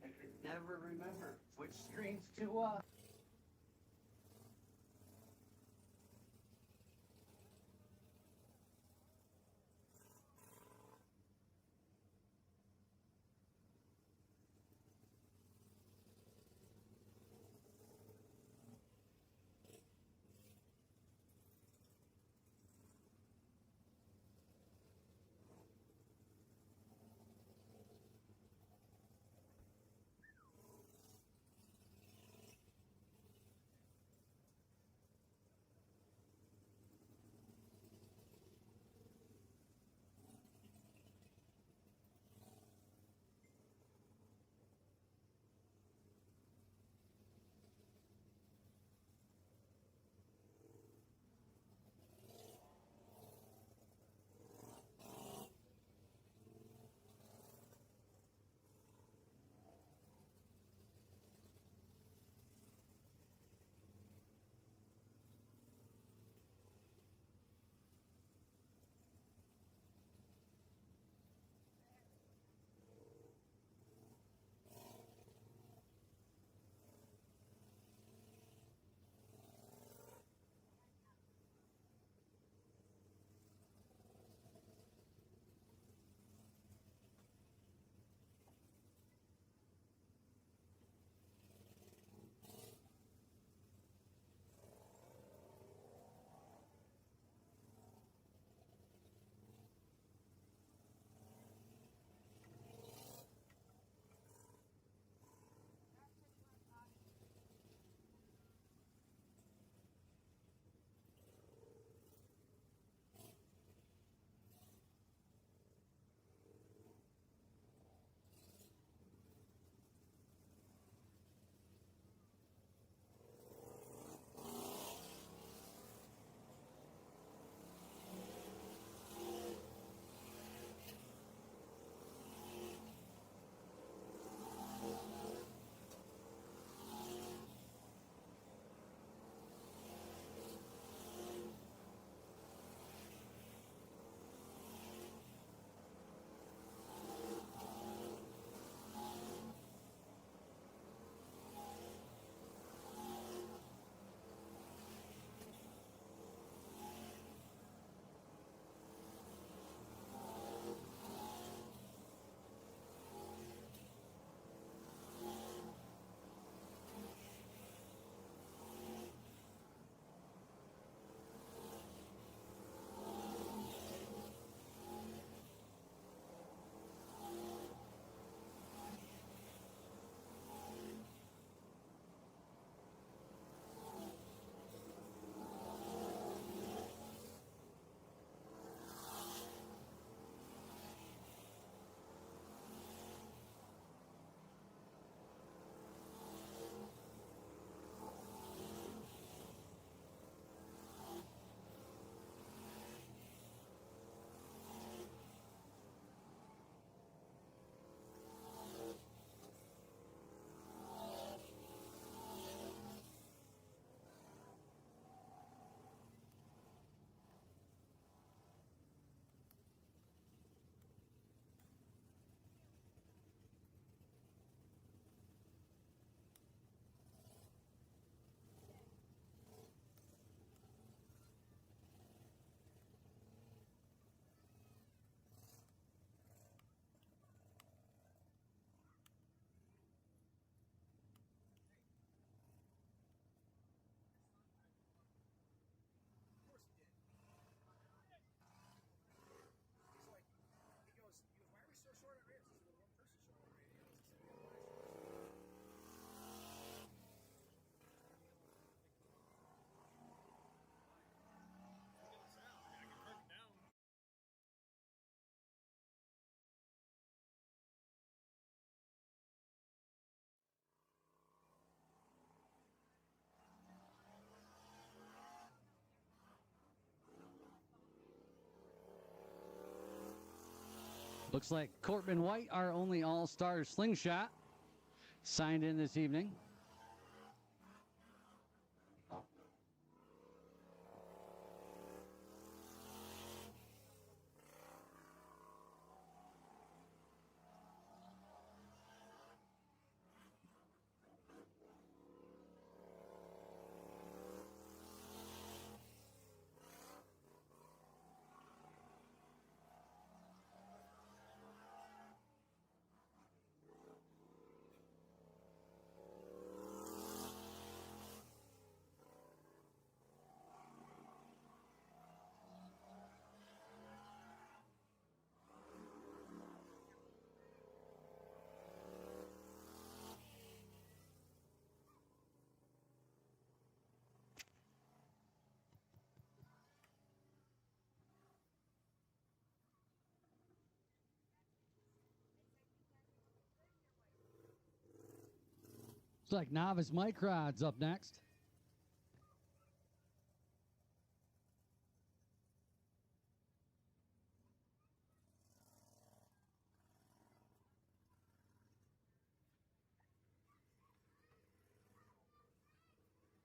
I could never remember which screens to Looks like Courtman White, our only all-star slingshot, signed in this evening. Looks like novice Mike Rod's up next.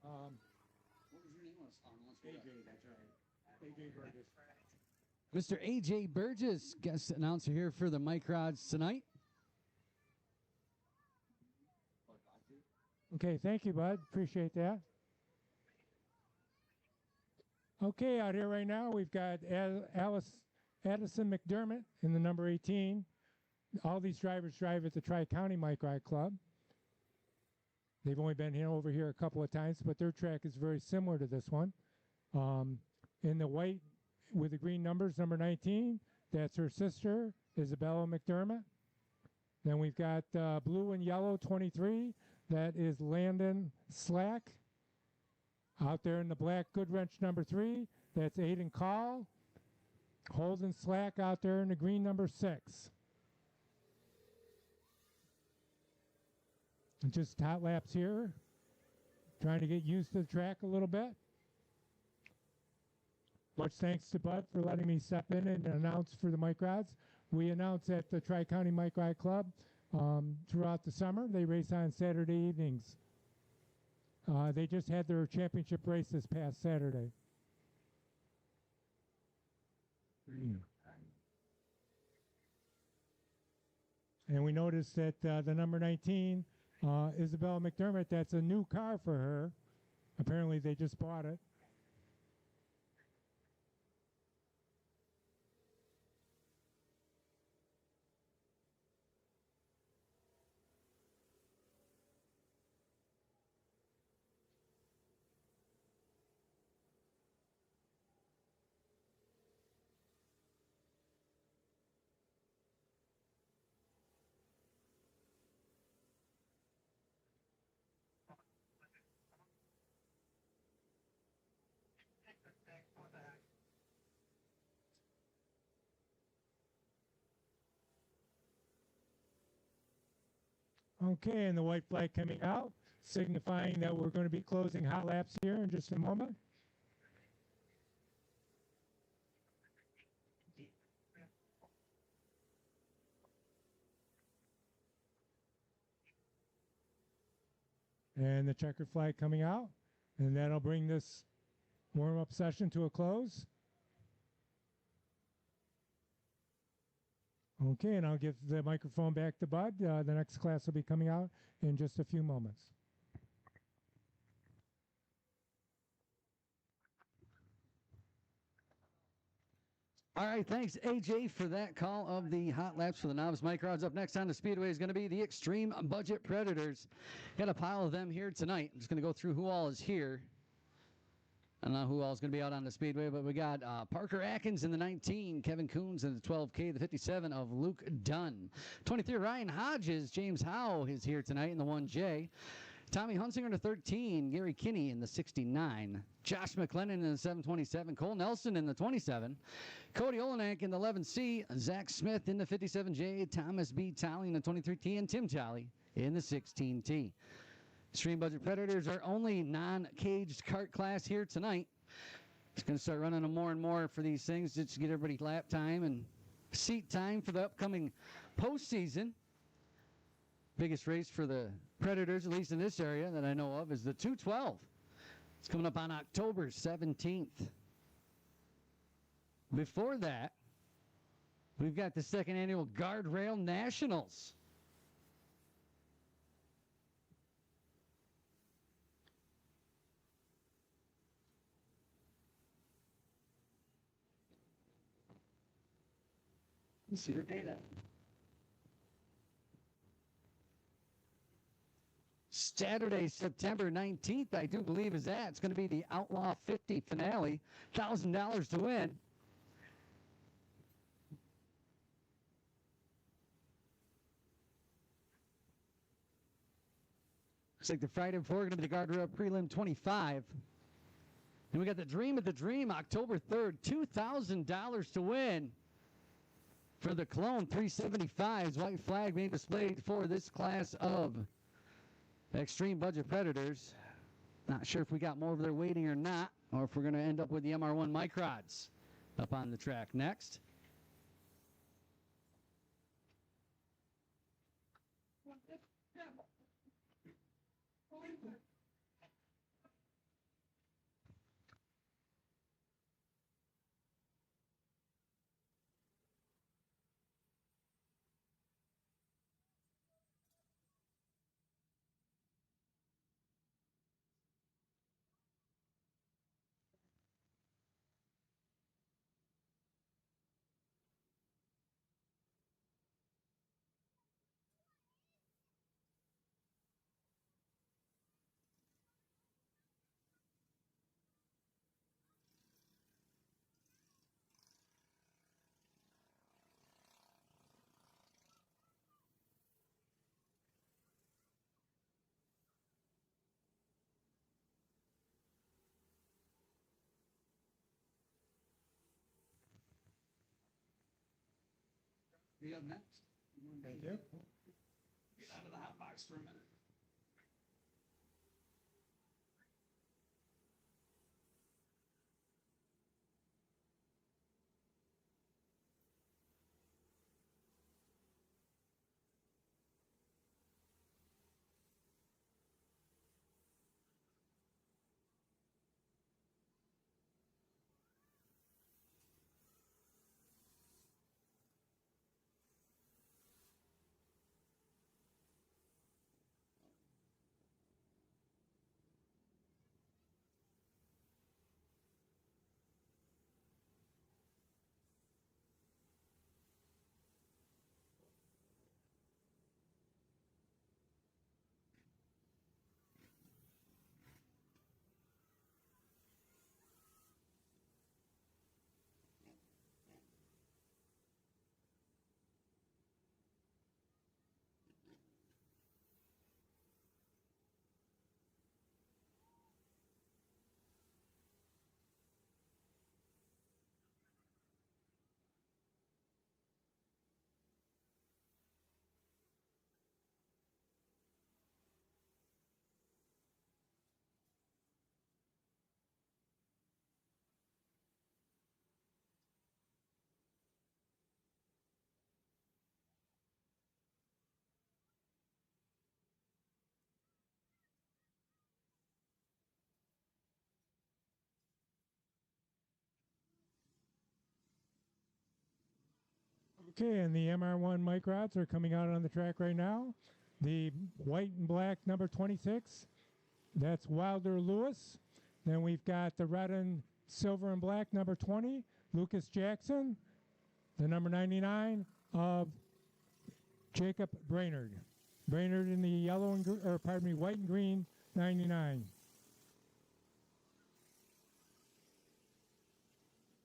What was your name? AJ, that's right. AJ Burgess. Mr. AJ Burgess, guest announcer here for the Mike Rods tonight. Okay, thank you, bud. Appreciate that. Okay, out here right now, we've got Addison McDermott in the number 18. All these drivers drive at the Tri-County Mike Rod Club. They've only been here over here a couple of times, but their track is very similar to this one. In the white with the green numbers, number 19, that's her sister, Isabella McDermott. Then we've got blue and yellow, 23. That is Landon Slack. Out there in the black Goodwrench number 3, that's Aiden Call. Holden Slack out there in the green number 6. And just hot laps here. Trying to get used to the track a little bit. Much thanks to Bud for letting me step in and announce for the Mike Rods. We announce at the Tri-County Mike Rod Club throughout the summer. They race on Saturday evenings. They just had their championship race this past Saturday. And we noticed that the number 19, Isabella McDermott, that's a new car for her. Apparently they just bought it. Okay, and the white flag coming out, signifying that we're going to be closing hot laps here in just a moment. And the checker flag coming out, and that'll bring this warm-up session to a close. Okay, and I'll give the microphone back to Bud. The next class will be coming out in just a few moments. All right, thanks, AJ, for that call of the hot laps for the novice Mike Rods. Up next on the Speedway is going to be the Extreme Budget Predators. Got a pile of them here tonight. I'm just going to go through who all is here. I don't know who all is going to be out on the Speedway, but we got Parker Atkins in the 19, Kevin Coons in the 12K, the 57 of Luke Dunn. 23, Ryan Hodges, James Howe is here tonight in the 1J. Tommy Hunsinger in the 13, Gary Kinney in the 69, Josh McLennan in the 727, Cole Nelson in the 27, Cody Olenek in the 11C, Zach Smith in the 57J, Thomas B. Talley in the 23T, and Tim Talley in the 16T. Extreme Budget Predators are only non-caged kart class here tonight. It's going to start running them more and more for these things just to get everybody lap time and seat time for the upcoming postseason. Biggest race for the Predators, at least in this area that I know of, is the 212. It's coming up on October 17th. Before that, we've got the second annual Guardrail Nationals. Let's see your data. Saturday, September 19th, I do believe is that. It's going to be the Outlaw 50 finale. $1,000 to win. Looks like the Friday before going to be the Guardrail Prelim 25. And we got the Dream of the Dream, October 3rd, $2,000 to win. For the Cologne 375s, white flag being displayed for this class of Extreme Budget Predators. Not sure if we got more of their waiting or not, or if we're going to end up with the MR1 Microds up on the track next. You up next? Thank you. Get out of the hot box for a minute. Okay, and the MR1 Microds are coming out on the track right now. The white and black number 26, that's Wilder Lewis. Then we've got the red and silver and black number 20, Lucas Jackson. The number 99 of Jacob Brainerd. Brainerd in the yellow and white and green 99.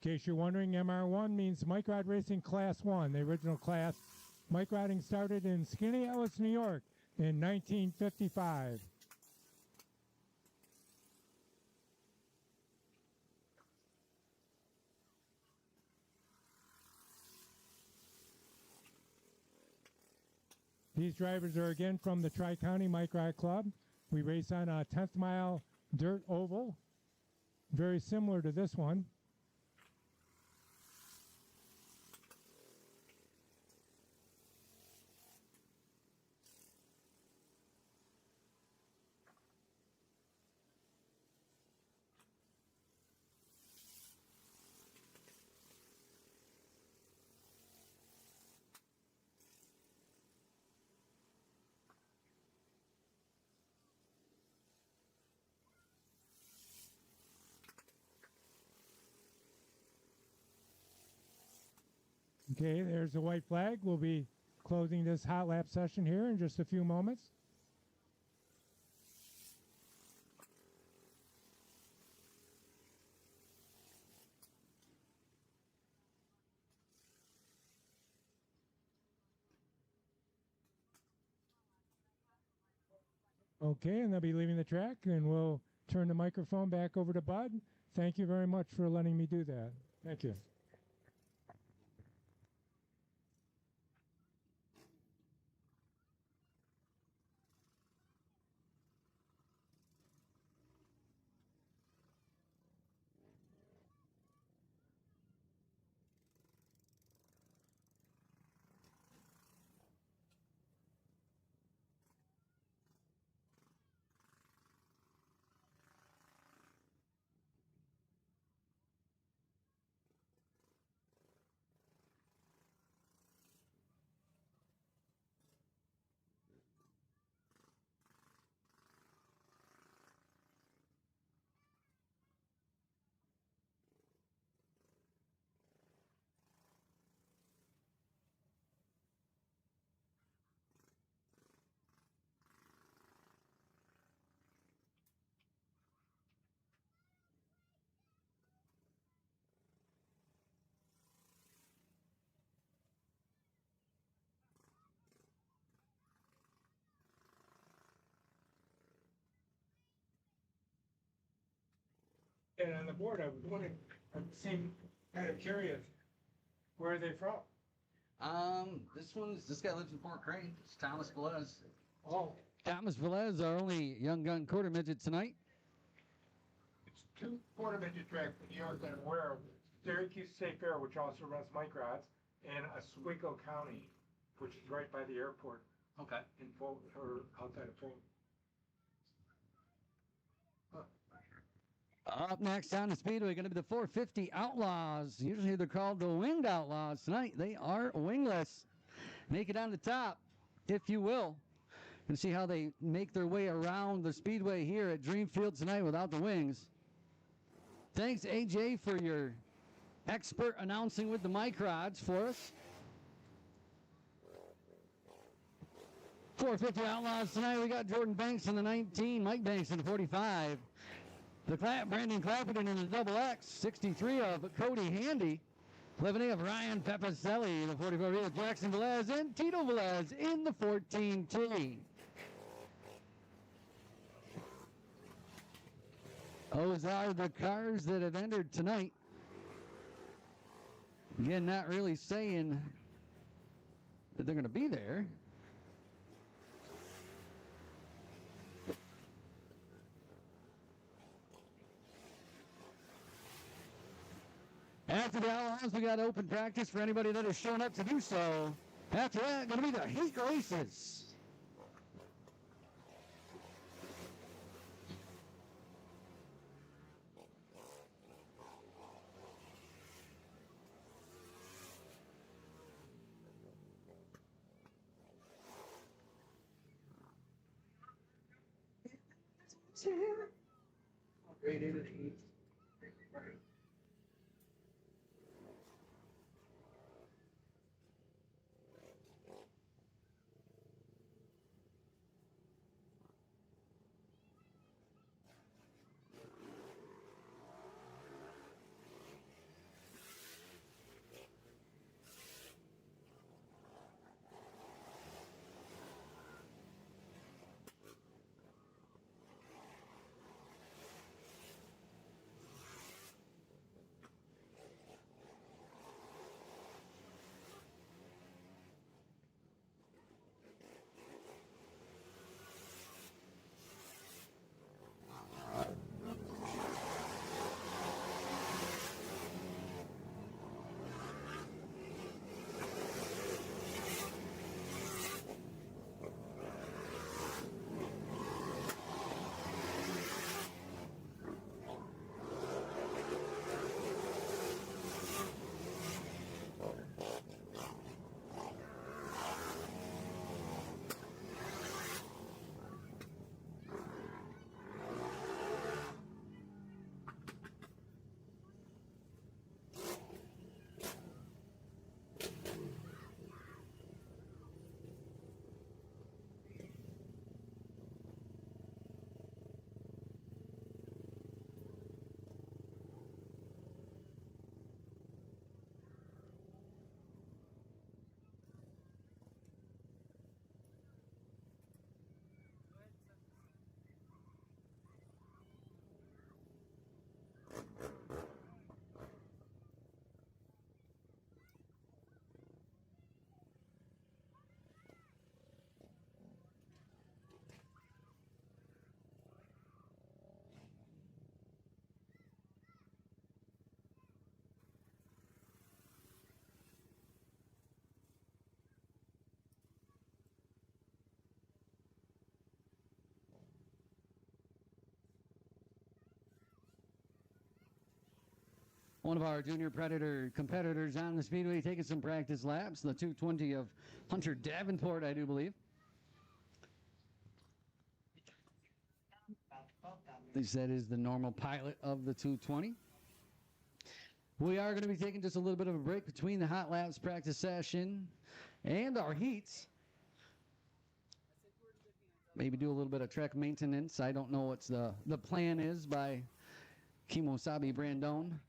In case you're wondering, MR1 means Mike Rod Racing Class 1, the original class. Mike Rodding started in Skaneateles, New York in 1955. These drivers are again from the Tri-County Mike Rod Club. We race on a 10th mile dirt oval, very similar to this one. Okay, there's the white flag. We'll be closing this hot lap session here in just a few moments. Okay, and they'll be leaving the track, and we'll turn the microphone back over to Bud. Thank you very much for letting me do that. Thank you. And on the board, I was wondering, I seem kind of curious, where are they from? This guy lives in Fort Crane. It's Thomas Velez. Oh, Thomas Velez, our only young gun quarter midget tonight. it's two quarter midget tracks in New York that I'm aware of. Syracuse State Fair, which also runs microds, and Oswego County, which is right by the airport Okay. in Fulton, or outside of Fulton. Up next on the Speedway, going to be the 450 Outlaws. Usually they're called the Winged Outlaws. Tonight they are wingless. Make it on the top, if you will, and see how they make their way around the Speedway here at Dreamfield tonight without the wings. Thanks, AJ, for your expert announcing with the mic rods for us. 450 Outlaws tonight. We got Jordan Banks in the 19, Mike Banks in the 45. Brandon Clapperton in the double X, 63 of Cody Handy. 11A of Ryan Pepicelli in the 44 of Jackson Velez, and Tito Velez in the 14T. Those are the cars that have entered tonight. Again, not really saying that they're going to be there. After the Outlaws, we got open practice for anybody that has shown up to do so. After that, going to be the heat races. Rated heat. One of our junior Predator competitors on the Speedway taking some practice laps. The 220 of Hunter Davenport, I do believe. They said is the normal pilot of the 220. We are going to be taking just a little bit of a break between the hot laps practice session and our heats. Maybe do a little bit of track maintenance. I don't know what the plan is by Kimosabi Brandon.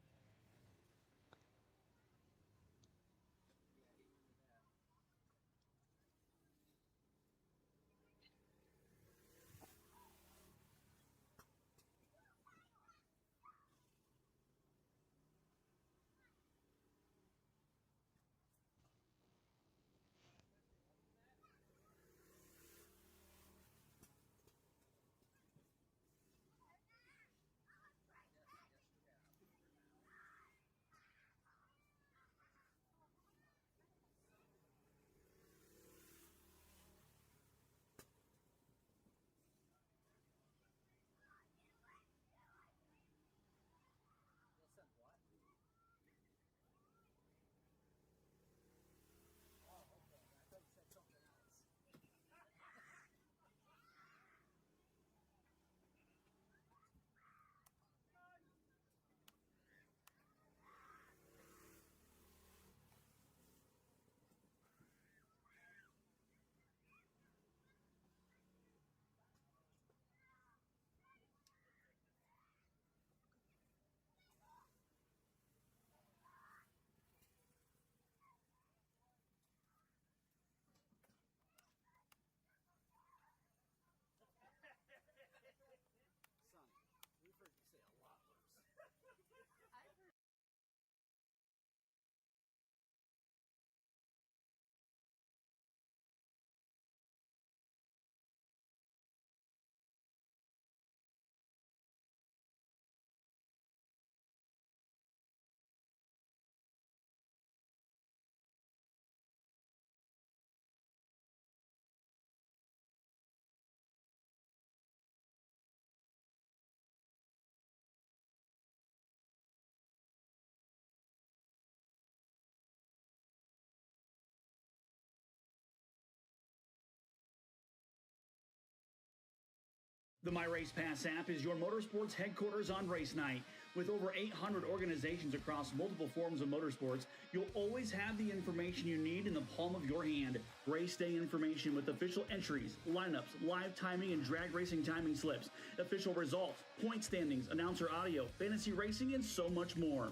The My Race Pass app is your motorsports headquarters on race night. With over 800 organizations across multiple forms of motorsports, you'll always have the information you need in the palm of your hand. Race day information with official entries, lineups, live timing and drag racing timing slips, official results, point standings, announcer audio, fantasy racing, and so much more.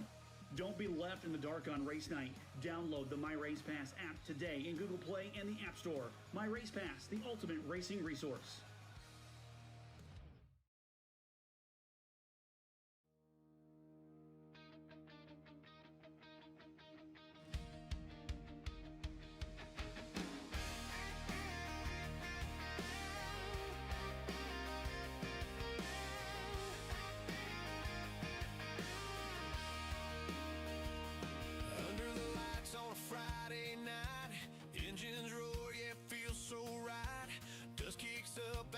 Don't be left in the dark on race night. Download the My Race Pass app today in Google Play and the App Store. My Race Pass, the ultimate racing resource.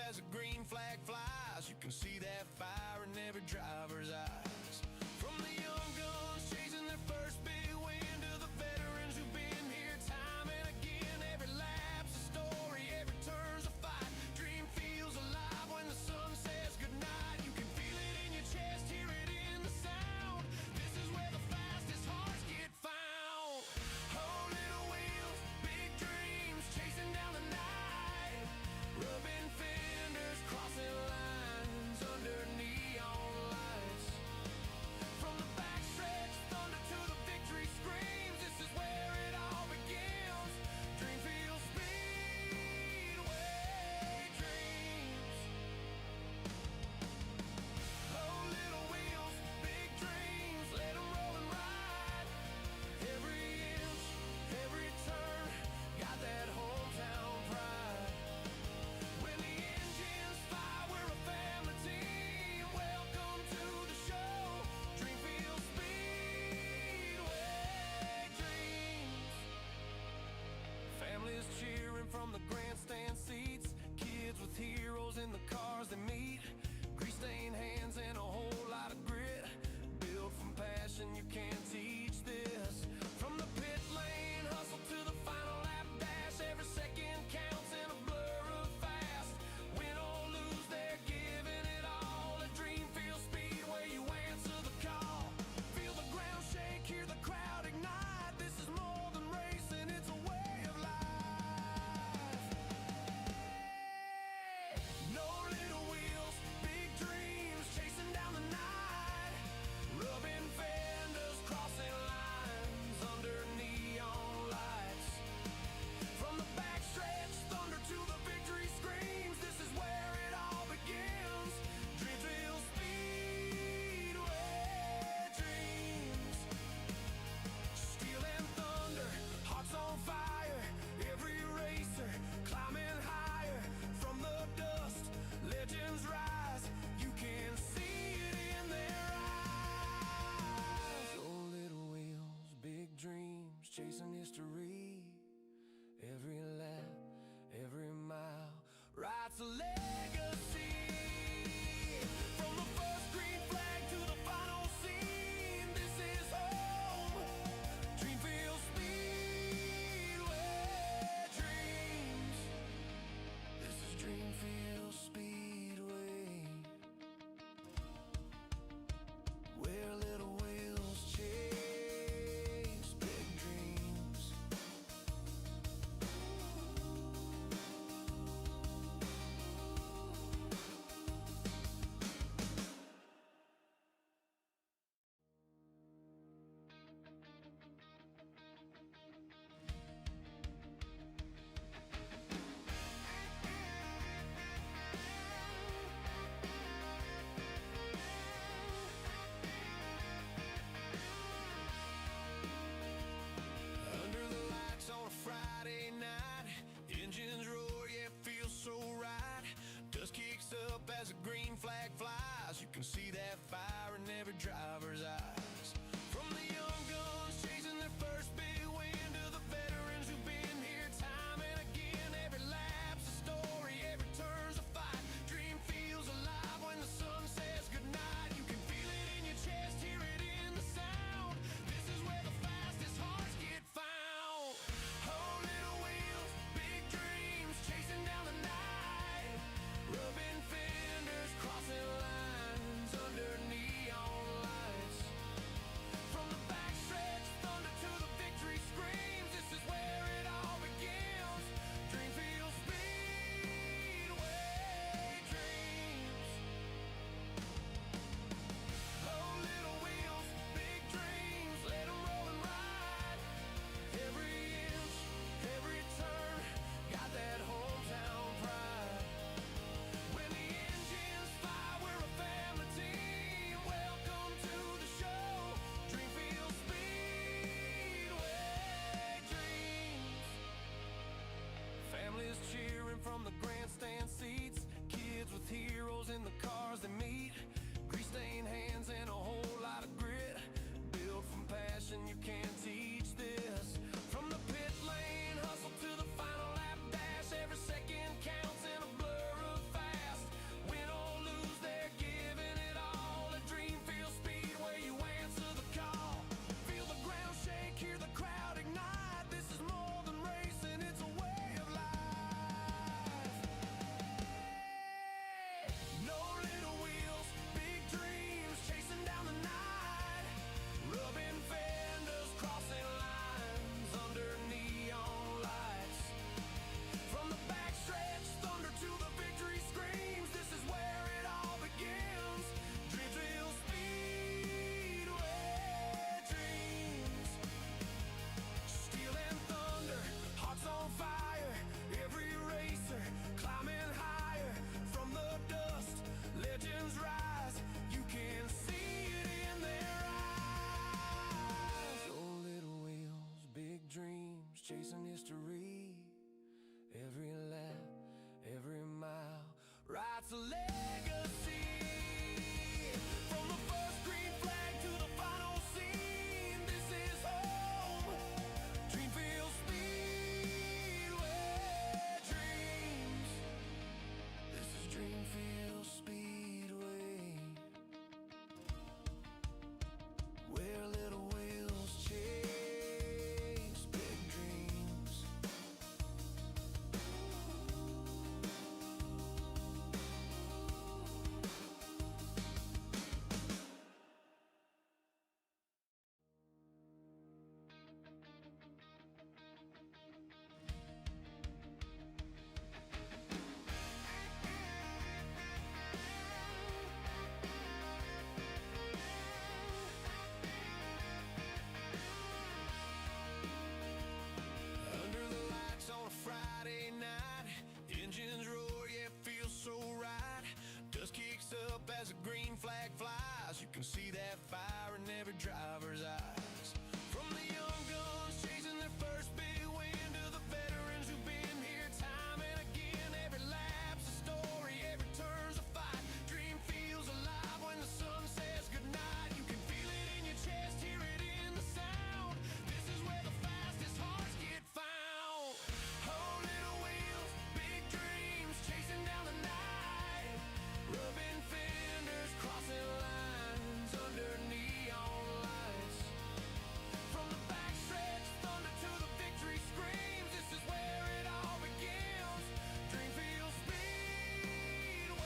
As a green flag flies, you can see that fire in every driver's eyes. From the young guns chasing their first big win to the veterans who've been here time and again. Every lap's a story, every turn's a fight. Dream feels alive when the sun says goodnight. You can feel it in your chest, hear it in the sound. This is where the fastest hearts get found. Oh, little wheels, big dreams, chasing down the night. Rubbing fenders, crossing lines under neon lights. From the backstretch thunder to the victory screams, this is where it all begins. Dreamfield Speedway dreams. Oh, little wheels, big dreams, let them roll and ride. Every inch, every turn, got that hometown pride. When the engines fire, we're a family team. Welcome to the show, Dreamfield Speedway dreams. Families cheering from the grandstand seats. Kids with heroes in the cars they meet. Grease-stained hands and a whole lot of grit. Built from passion, you can't teach this. From the pit lane hustle to the final lap dash. Every second counts in a blur of fast. Win or lose, they're giving it all. At Dreamfield Speedway, you answer the call. Feel the ground shake, hear the crowd ignite. This is more than racing, it's a way of life. No little wheels, big dreams, chasing down the night. Rubbing fenders, crossing lines under neon lights. From the backstretch thunder to the victory screams, this is where it all begins. Dreamfield Speedway dreams. Steel and thunder, hearts on fire. Every racer climbing higher. From the dust, legends rise. You can see it in their eyes. Oh, little wheels, big dreams, chasing history. Every lap, every mile, writes a legacy. From the first green flag to the final scene, this is home. Dreamfield Speedway dreams. This is Dreamfield Speedway, where little wheels chase big dreams. Under the lights on a Friday night, engines roar, yeah, it feels so right. Dust kicks up as a green flag flies. You can see that fire in every driver's eyes. From the young guns chasing their first big win to the veterans who've been here time and again. Every lap's a story, every turn's a fight. Dream feels alive when the sun says goodnight. You can feel it in your chest, hear it in the sound. This is where the fastest hearts get found. Oh, little wheels, big dreams, chasing down the night. Rubbing fenders, the cars they meet. Grease-stained hands and a whole lot of grit. Built from passion, you can't teach this. From the pit lane, hustle to the final lap dash. Every second counts in a blur of fast. Win or lose, they're giving it all. At Dreamfield Speedway, you answer the call. Feel the ground shake, hear the crowd ignite. This is more than racing, it's a way of life. No little wheels, big dreams, chasing down the night. Rubbing fenders, crossing lines under neon lights. From the backstretch, thunder to the victory screams. This is where it all begins. Dreamfield Speedway dreams. Steel and thunder, hearts on fire. Every racer climbing higher. From the dust, legends rise. You can see it in their eyes. Oh, little wheels, big dreams, chasing history. Every lap, every mile, writes a legacy. From the first green flag to the final scene, this is home. Dreamfield Speedway dreams. This is Dreamfield Speedway, where little wheels chase big dreams. Under the lights on a Friday night, engines roar, yeah, it feels so right. Dust kicks up as a green flag flies. You can see that fire in every driver's eyes. From the young guns chasing their first big win to the veterans who've been here time and again. Every lap's a story, every turn's a fight. Dream feels alive when the sun says goodnight. You can feel it in your chest, hear it in the sound. This is where the fastest hearts get found. Oh, little wheels, big dreams, chasing down the night. Rubbing fenders, crossing lines under neon lights. From the backstretch, thunder to the victory screams. This is where it all begins. Dreamfield Speedway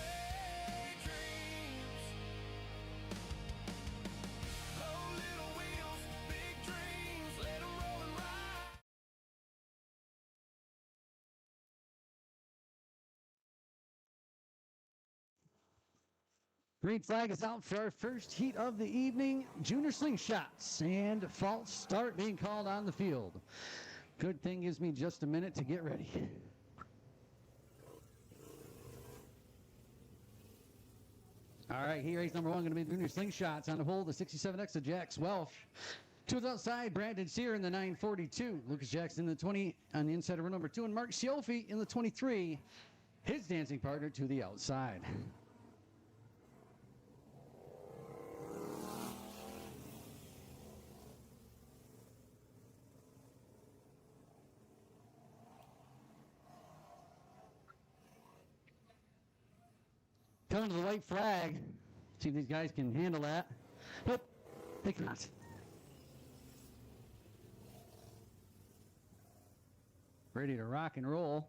dreams. Oh, little wheels, big dreams, let 'em roll and ride. Green flag is out for our first heat of the evening. Junior slingshots and false start being called on the field. Good thing gives me just a minute to get ready. All right, heat race number one going to be junior slingshots on the pole. The 67X of Jax Welsh. To his outside, Brandon Sear in the 942. Lucas Jackson in the 20 on the inside of row number 2. And Mark Scioffi in the 23. His dancing partner to the outside. Coming to the white flag. See if these guys can handle that. Nope, they cannot. Ready to rock and roll.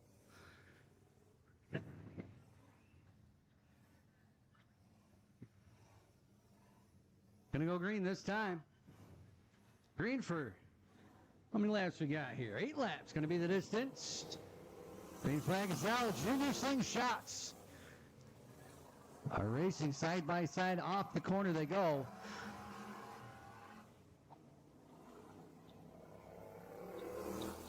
Gonna go green this time. Green for, how many laps we got here? 8 laps, gonna be the distance. Green flag is out, junior slingshots are racing side by side. Off the corner they go.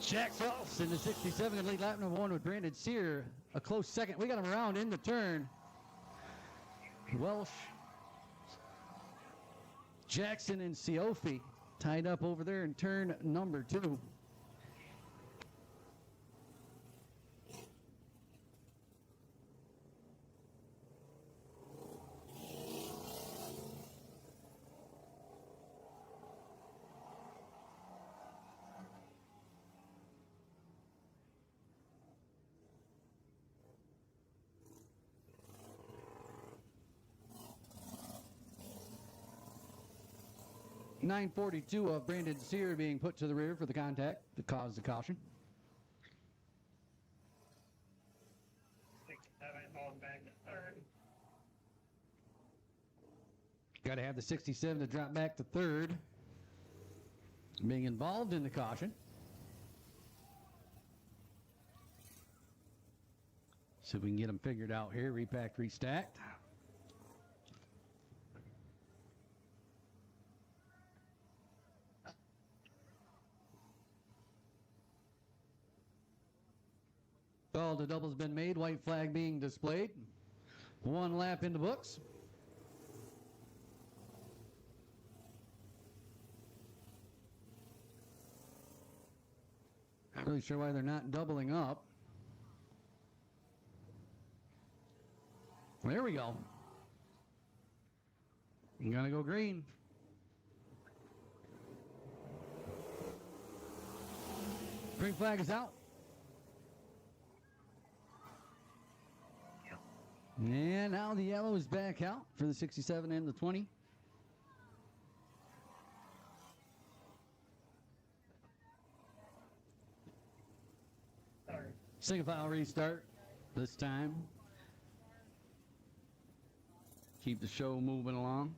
Jack Phelps in the 67 and lead lap number 1 with Brandon Sear. A close second. We got him around in the turn. Welsh, Jackson, and Scioffi tied up over there in turn number 2. 942 of Brandon Sear being put to the rear for the contact that caused the caution. 67 falls back to third. Got to have the 67 to drop back to third. Being involved in the caution. See if we can get them figured out here. Repacked, restacked. All the doubles been made. White flag being displayed. One lap in the books. Not really sure why they're not doubling up. There we go. You gotta go green. Green flag is out. And now the yellow is back out for the 67 and the 20. Single file restart this time. Keep the show moving along.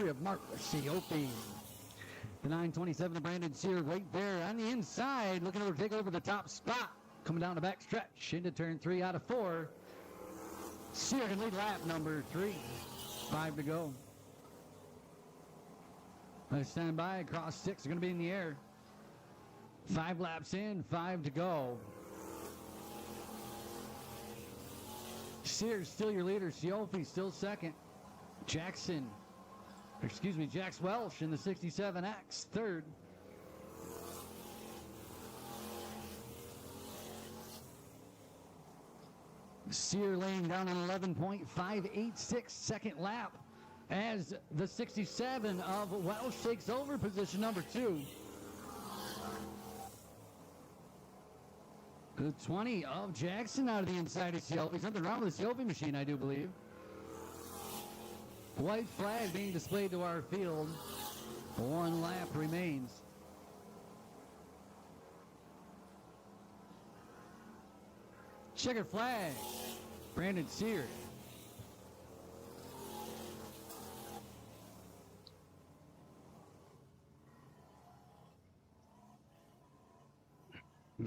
Of Mark Siopi. The 927 of Brandon Sear right there on the inside, looking to take over the top spot. Coming down the back stretch into turn 3 out of 4. Sear can lead lap number 3. 5 to go. Let's stand by. Across 6 are going to be in the air. 5 laps in, 5 to go. Sear's still your leader. Siopi still second. Jax Welsh in the 67X, third. Sear laying down an 11.586 second lap as the 67 of Welsh takes over position number 2. The 20 of Jackson out of the inside of Siopi. Something wrong with the Siopi machine, I do believe. White flag being displayed to our field. 1 lap remains. Checkered flag. Brandon Sear.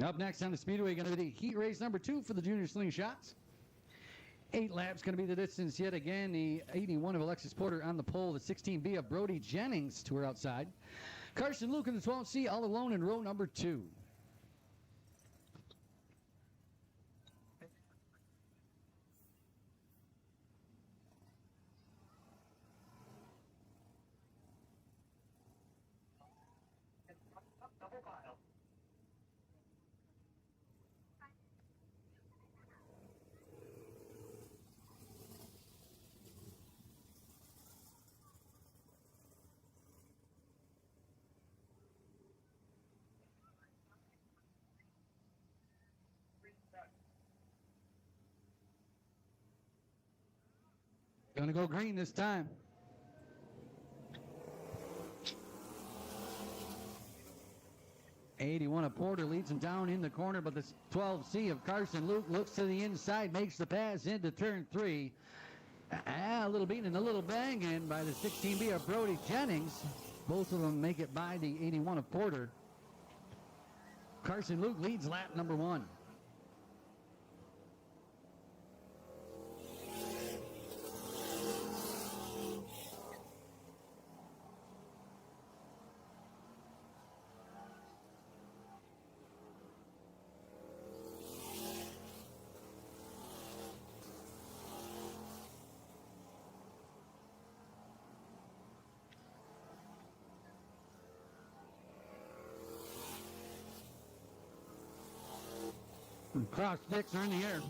Up next on the Speedway, going to be the heat race number 2 for the junior slingshots. 8 laps going to be the distance yet again. The 81 of Alexis Porter on the pole. The 16B of Brody Jennings to her outside. Carson Luke in the 12C all alone in row number 2. Gonna go green this time. '81 of Porter leads him down in the corner, but the 12C of Carson Luke looks to the inside, makes the pass into turn 3. A little beating and a little banging by the 16B of Brody Jennings. Both of them make it by the 81 of Porter. Carson Luke leads lap number 1. Cross sticks are in the air.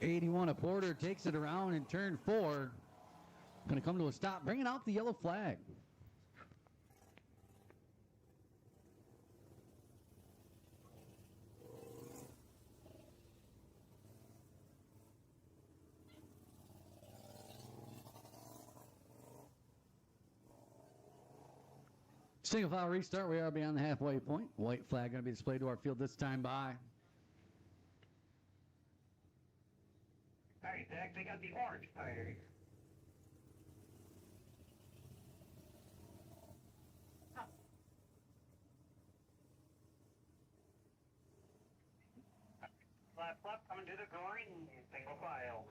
'81 a Porter takes it around in turn 4. Going to come to a stop, bringing out the yellow flag. Single file restart. We are beyond the halfway point. White flag going to be displayed to our field this time by. All right, Zach, they got the orange tire. Left, coming to the green, single file.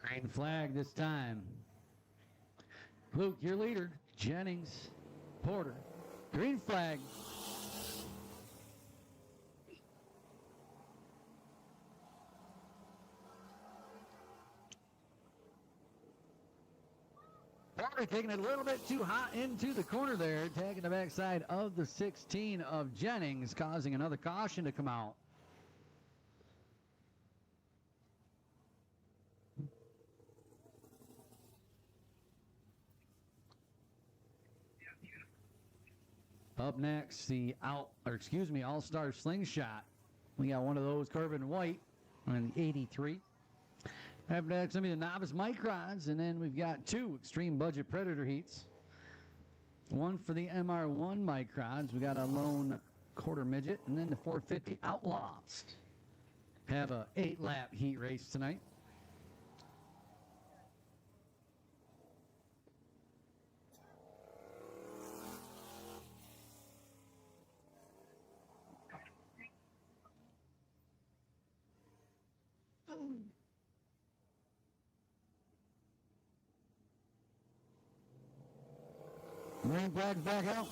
Green flag this time. Luke, your leader. Jennings, Porter. Green flag. Porter taking it a little bit too hot into the corner there, tagging the backside of the 16 of Jennings, causing another caution to come out. Up next, the All-Star Slingshot. We got one of those, Corbin White, on the 83. After that's going to be the Novice Microns, and then we've got 2 Extreme Budget Predator heats. One for the MR1 Microns. We got a lone quarter midget, and then the 450 Outlaws. Have a 8-lap heat race tonight. Green flag back out.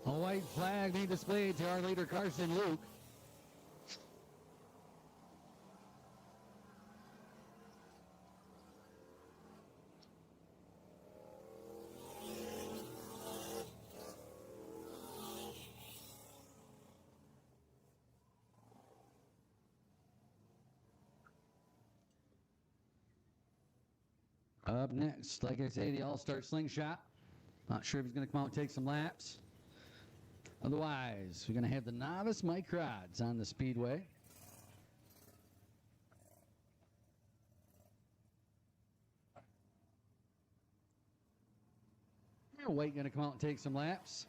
A white flag being displayed to our leader, Carson Luke. Up next, like I say, the All-Star Slingshot. Not sure if he's going to come out and take some laps. Otherwise, we're going to have the Novice Microds on the Speedway. White going to come out and take some laps.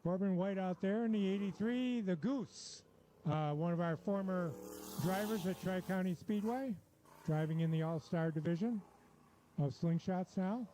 Corbin White out there in the 83, the Goose, one of our former drivers at Tri-County Speedway, driving in the All-Star division of Slingshots now.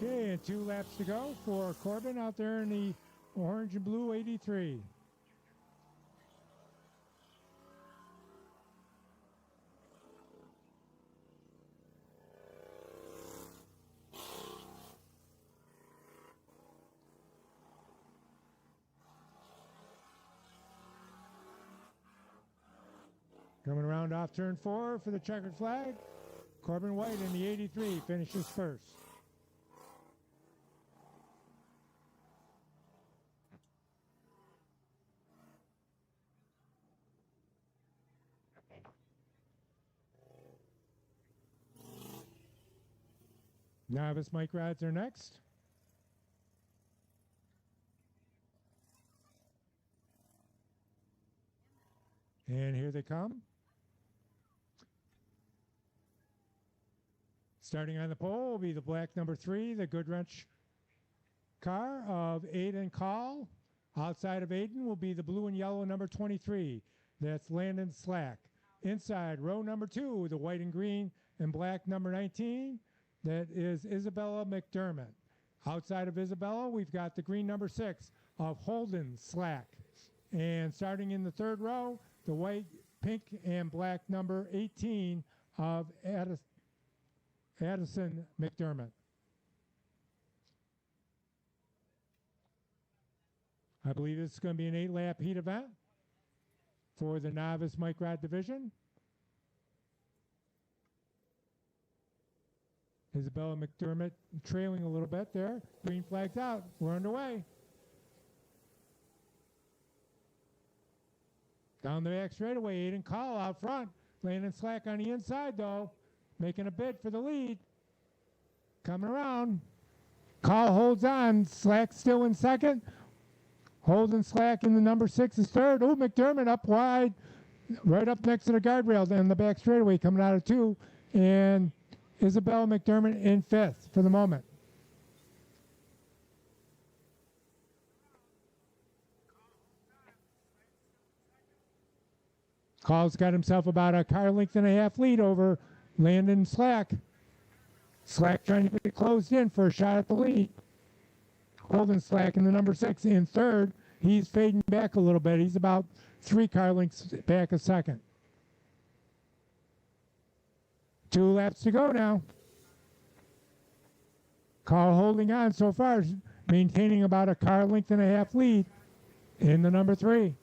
Okay, and 2 laps to go for Corbin out there in the orange and blue 83. Coming around off turn 4 for the checkered flag. Corbin White in the 83 finishes first. Novice Mike Rods are next. And here they come. Starting on the pole will be the black number 3, the Goodwrench car of Aiden Call. Outside of Aiden will be the blue and yellow number 23. That's Landon Slack. Inside, row number 2, the white and green and black number 19. That is Isabella McDermott. Outside of Isabella, we've got the green number 6 of Holden Slack. And starting in the third row, the white, pink, and black number 18 of Addison McDermott. I believe this is going to be an 8-lap heat event for the novice Mike Rod division. Isabella McDermott trailing a little bit there. Green flag's out. We're underway. Down the back straightaway, Aiden Call out front. Landon Slack on the inside, though. Making a bid for the lead. Coming around. Call holds on. Slack still in second. Holden Slack in the number 6 is third. Oh, McDermott up wide. Right up next to the guardrail down the back straightaway coming out of 2. And Isabella McDermott in 5th for the moment. Call's got himself about a car length and a half lead over Landon Slack. Slack trying to get it closed in for a shot at the lead. Holden Slack in the number 6 in third. He's fading back a little bit. He's about 3 car lengths back a second. 2 laps to go now. Call holding on so far, maintaining about a car length and a half lead in the number 3.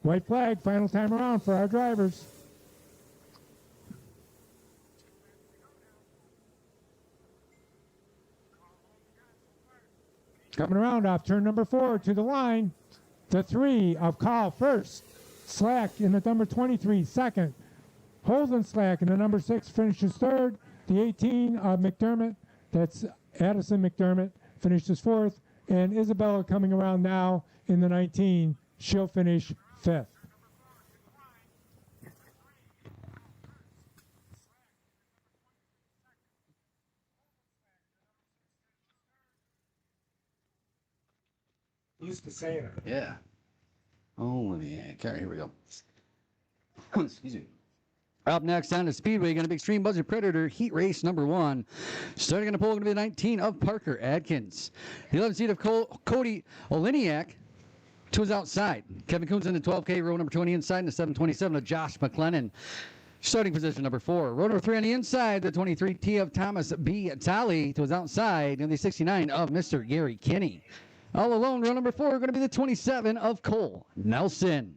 White flag, final time around for our drivers. Coming around off turn number 4 to the line. The 3 of Call first. Slack in the number 23 second. Holden Slack in the number 6 finishes third. The 18 of McDermott, that's Addison McDermott, finishes 4th. And Isabella coming around now in the 19. She'll finish 5th. Used to say it. Yeah. Oh, yeah. Okay, here we go. Excuse me. Up next on the Speedway, going to be Extreme Budget Predator Heat Race number 1. Starting on the pole, going to be the 19 of Parker Adkins. The 11th seat of Cody Oliniak. 2 is outside. Kevin Coons in the 12K, row number 20 inside, and the 727 of Josh McLennan. Starting position number 4. Row number 3 on the inside, the 23T of Thomas B. Talley. 2 is outside, and the 69 of Mr. Gary Kinney. All alone, row number 4, going to be the 27 of Cole Nelson.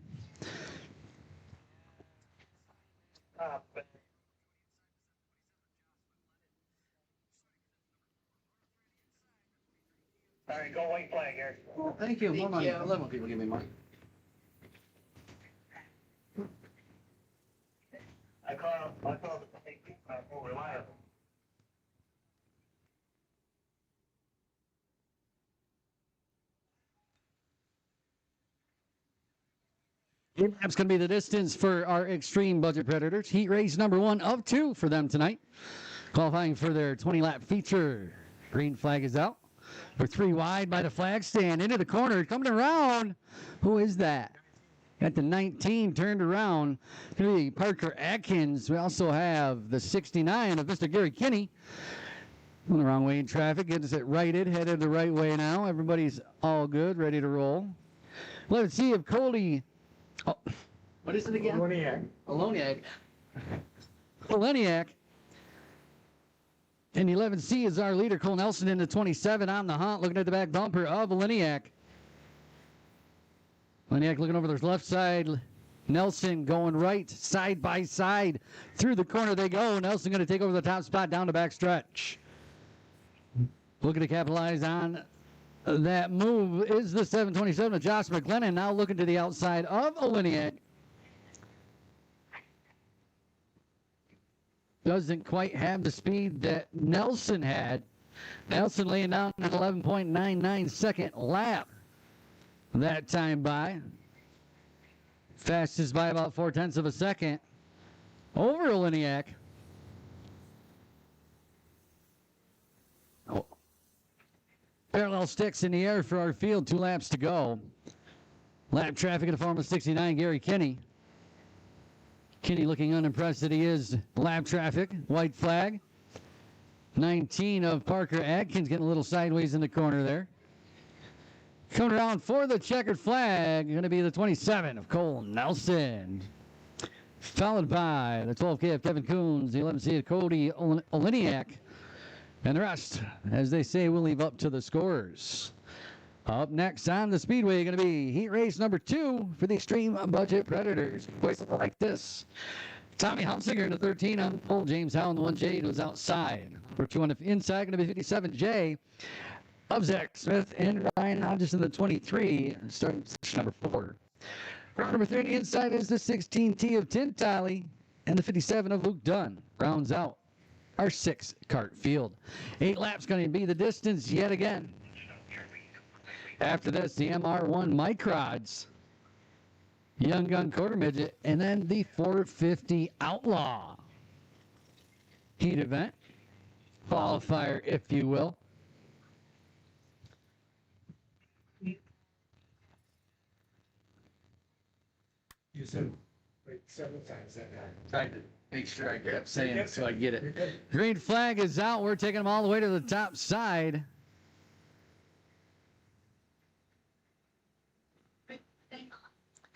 All right, go white flag here. Well, thank you. Hold on. I love when people give me money. I call the more reliable. That's going to be the distance for our Extreme Budget Predators. Heat race number 1 of 2 for them tonight. Qualifying for their 20-lap feature. Green flag is out. We're 3 wide by the flag stand. Into the corner. Coming around. Who is that? Got the 19 turned around. Going to be Parker Atkins. We also have the 69 of Mr. Gary Kinney. Going the wrong way in traffic. Gets it righted. Headed the right way now. Everybody's all good. Ready to roll. Let's see if Cody... Oh, what is it again? Oloniak. Oleniak. And 11C is our leader, Cole Nelson, in the 27 on the hunt, looking at the back bumper of Oleniak. Leniak looking over their left side. Nelson going right, side by side. Through the corner they go. Nelson going to take over the top spot down the back stretch. Looking to capitalize on that move is the 727 of Josh McGlennon. Now looking to the outside of Oliniak. Doesn't quite have the speed that Nelson had. Nelson laying down an 11.99 second lap. That time by. Fastest by about 0.4 of a second. Over Oliniak. Oh. Parallel sticks in the air for our field. 2 laps to go. Lap traffic in the form of 69, Gary Kinney. Kinney looking unimpressed that he is. Lap traffic, white flag. 19 of Parker Adkins getting a little sideways in the corner there. Coming around for the checkered flag, going to be the 27 of Cole Nelson. Followed by the 12K of Kevin Coons, the 11C of Cody Oliniak. And the rest, as they say, we'll leave up to the scorers. Up next on the Speedway, going to be heat race number 2 for the Extreme Budget Predators. Places like this. Tommy Hunsinger in the 13 on the pole. James Howell in the 1J who's outside. Number 2 on the inside, going to be 57J of Zach Smith and Ryan Hodges in the 23, starting position number 4. Round number 3 on the inside is the 16T of Tim Talley and the 57 of Luke Dunn. Rounds out our 6-cart field. 8 laps going to be the distance yet again. After this, the MR1 Microds, Young Gun Quarter Midget, and then the 450 Outlaw. Heat event. Qualifier, if you will. You said wait several times that time. Tried to make sure I kept saying it so I get it. Green flag is out. We're taking them all the way to the top side.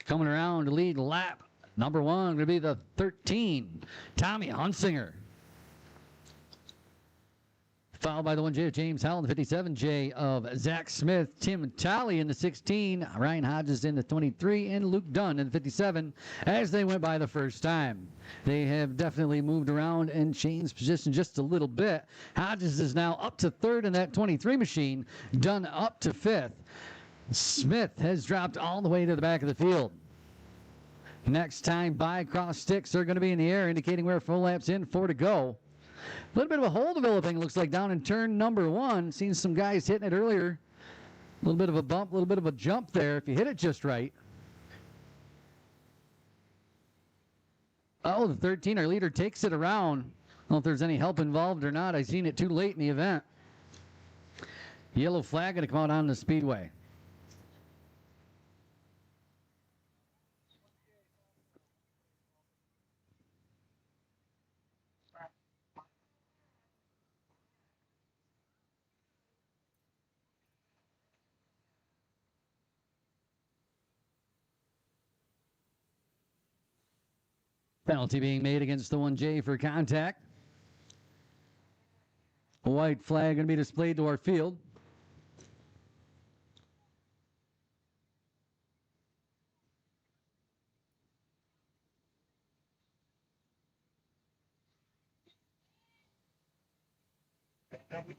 Coming around to lead lap number 1 going to be the 13, Tommy Hunsinger. Followed by the 1J of James Howell, the 57J of Zach Smith, Tim Talley in the 16, Ryan Hodges in the 23, and Luke Dunn in the 57 as they went by the first time. They have definitely moved around and changed position just a little bit. Hodges is now up to 3rd in that 23 machine, Dunn up to 5th. Smith has dropped all the way to the back of the field. Next time by, cross sticks are going to be in the air, indicating we're full laps in, 4 to go. A little bit of a hole developing, looks like, down in turn number 1. Seen some guys hitting it earlier. A little bit of a bump, a little bit of a jump there if you hit it just right. Oh, the 13, our leader, takes it around. I don't know if there's any help involved or not. I seen it too late in the event. Yellow flag going to come out on the Speedway. Penalty being made against the 1J for contact. A white flag going to be displayed to our field.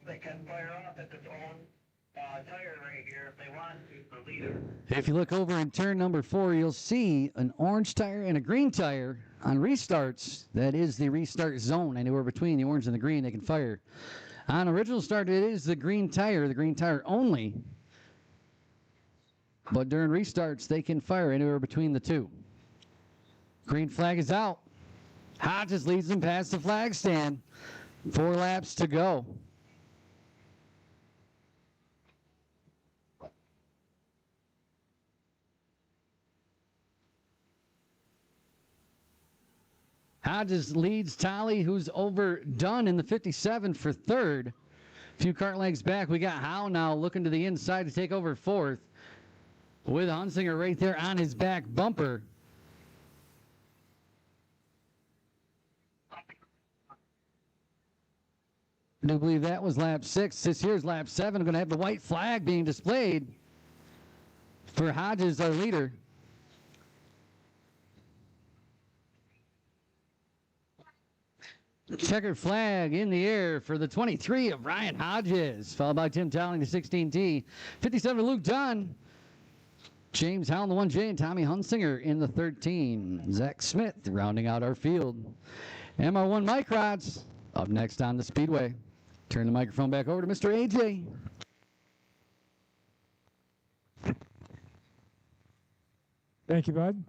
They can fire off at their own tire right here if they want to, the leader. If you look over in turn number 4, you'll see an orange tire and a green tire on restarts. That is the restart zone. Anywhere between the orange and the green, they can fire. On original start, it is the green tire only. But during restarts, they can fire anywhere between the 2. Green flag is out. Hodges leads them past the flag stand. 4 laps to go. Hodges leads Talley, who's over Dunn in the 57 for 3rd. A few cart lengths back, we got Howe now looking to the inside to take over 4th. With Hunsinger right there on his back bumper. I do believe that was lap 6. This here's lap 7. Going to have the white flag being displayed for Hodges, our leader. Checkered flag in the air for the 23 of Ryan Hodges, followed by Tim Towling, the 16T. 57 Luke Dunn. James Howell, the 1J, and Tommy Hunsinger in the 13. Zach Smith rounding out our field. MR1 Mike Rods up next on the Speedway. Turn the microphone back over to Mr. AJ. Thank you, Bud.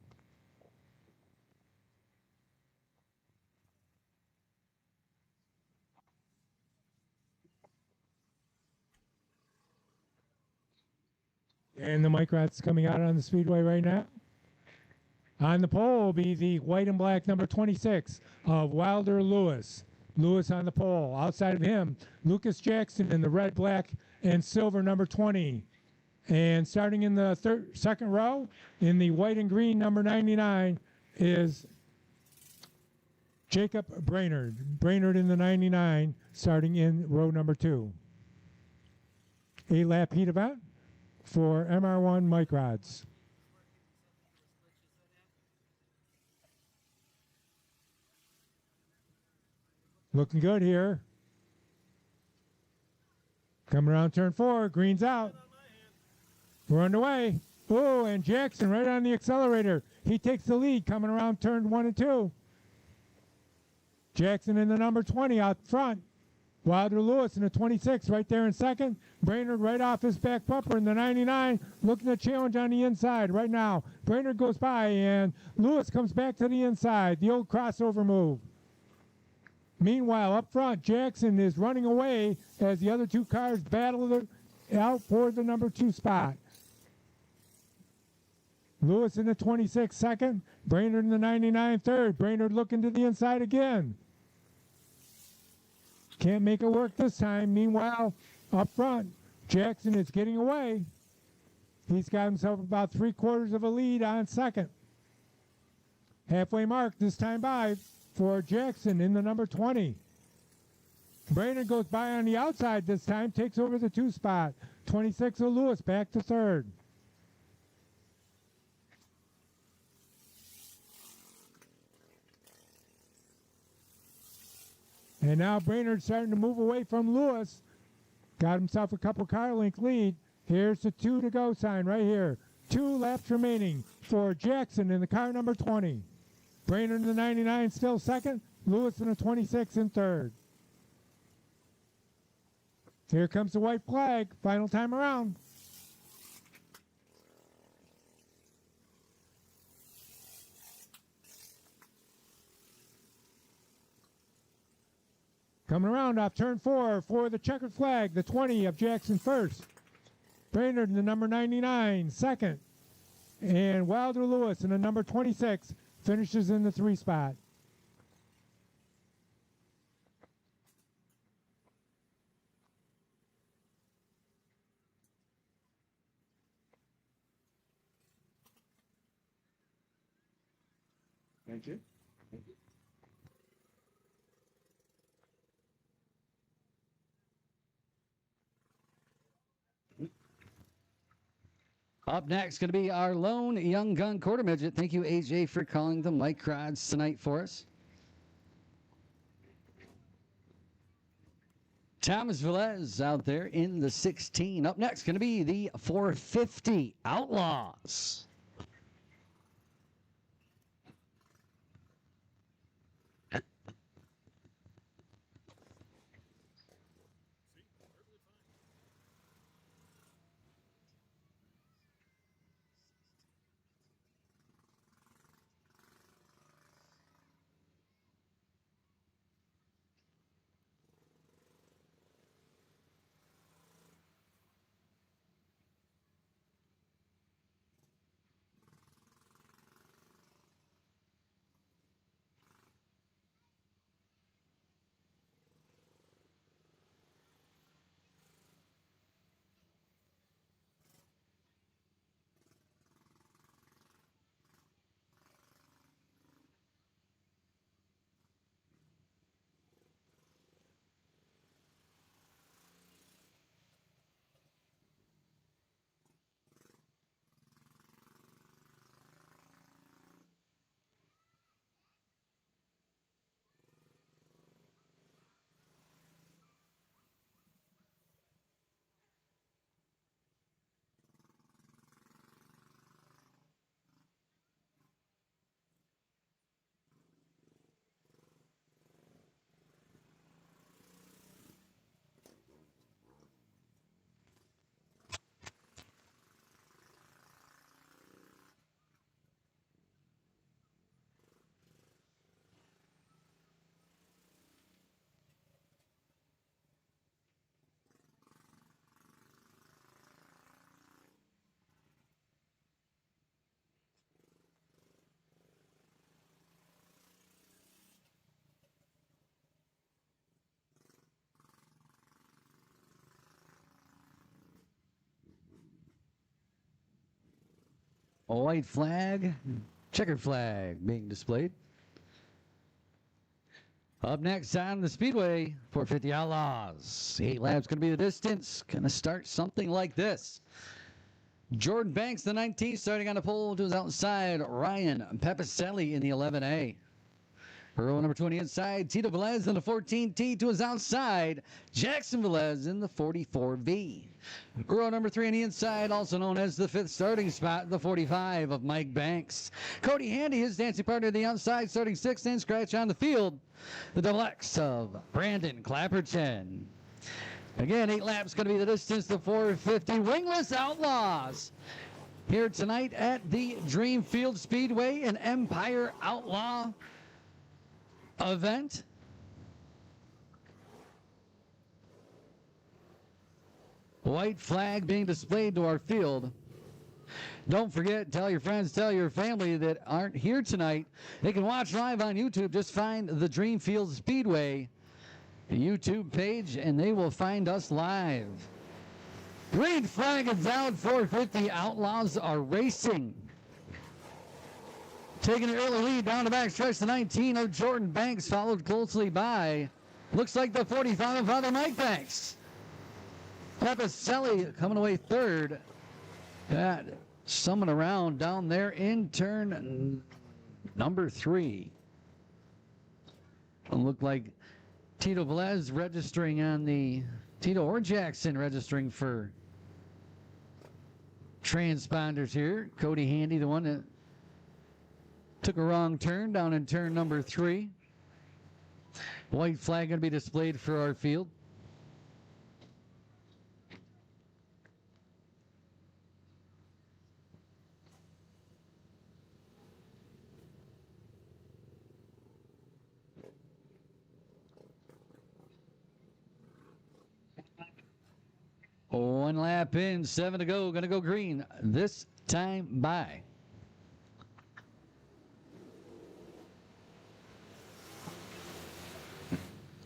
And the mic rat's coming out on the Speedway right now. On the pole will be the white and black number 26 of Wilder Lewis. Lewis on the pole. Outside of him, Lucas Jackson in the red, black, and silver number 20. And starting in the second row, in the white and green number 99, is Jacob Brainerd. Brainerd in the 99, starting in row number 2. 8-lap heat event for MR1 Mike Rods. Looking good here. Coming around turn 4, green's out. We're underway. Oh, and Jackson right on the accelerator. He takes the lead coming around turn 1 and 2. Jackson in the number 20 out front. Wilder Lewis in the 26 right there in second. Brainerd right off his back bumper in the 99, looking to challenge on the inside right now. Brainerd goes by and Lewis comes back to the inside. The old crossover move. Meanwhile, up front, Jackson is running away as the other two cars battle out for the number 2 spot. Lewis in the 26 second. Brainerd in the 99 third. Brainerd looking to the inside again. Can't make it work this time. Meanwhile, up front, Jackson is getting away. He's got himself about 3/4 of a lead on second. Halfway mark this time by for Jackson in the number 20. Brainerd goes by on the outside this time, takes over the 2 spot. 26 of Lewis back to third. And now Brainerd starting to move away from Lewis. Got himself a couple car length lead. Here's the 2 to go sign right here. 2 laps remaining for Jackson in the car number 20. Brainerd in the 99 still second. Lewis in the 26 in third. Here comes the white flag. Final time around. Coming around off turn 4 for the checkered flag, the 20 of Jackson first. Brainerd in the number 99, second. And Wilder Lewis in the number 26 finishes in the 3 spot. Thank you. Up next, going to be our lone young gun quarter midget. Thank you, AJ, for calling the mic rods tonight for us. Thomas Velez out there in the 16. Up next, going to be the 450 Outlaws. A white flag, checkered flag being displayed. Up next on the Speedway, 450 Outlaws. 8 laps going to be the distance. Going to start something like this. Jordan Banks, the 19th, starting on the pole to his outside. Ryan Pepicelli in the 11A. Row number 20 inside. Tito Velez in the 14T to his outside. Jackson Velez in the 44V. Row number 3 on the inside, also known as the 5th starting spot, the 45 of Mike Banks. Cody Handy, his dancing partner on the outside, starting 6th, and scratch on the field. The double X of Brandon Clapperton. Again, 8 laps going to be the distance, the 450 Wingless Outlaws. Here tonight at the Dreamfield Speedway, an Empire Outlaw event. White flag being displayed to our field. Don't forget, tell your friends, tell your family that aren't here tonight. They can watch live on YouTube. Just find the Dreamfield Speedway YouTube page and they will find us live. Green flag is out. 450 Outlaws are racing. Taking an early lead down the back stretch, the 19 of Jordan Banks, followed closely by, looks like the 45 of Father Mike Banks. Pepicelli coming away third. That someone around down there in turn number 3. It looked like Tito Velez registering on the, Tito or Jackson registering for transponders here. Cody Handy, the one that took a wrong turn down in turn number 3. White flag going to be displayed for our field. One lap in, 7 to go. Going to go green this time by.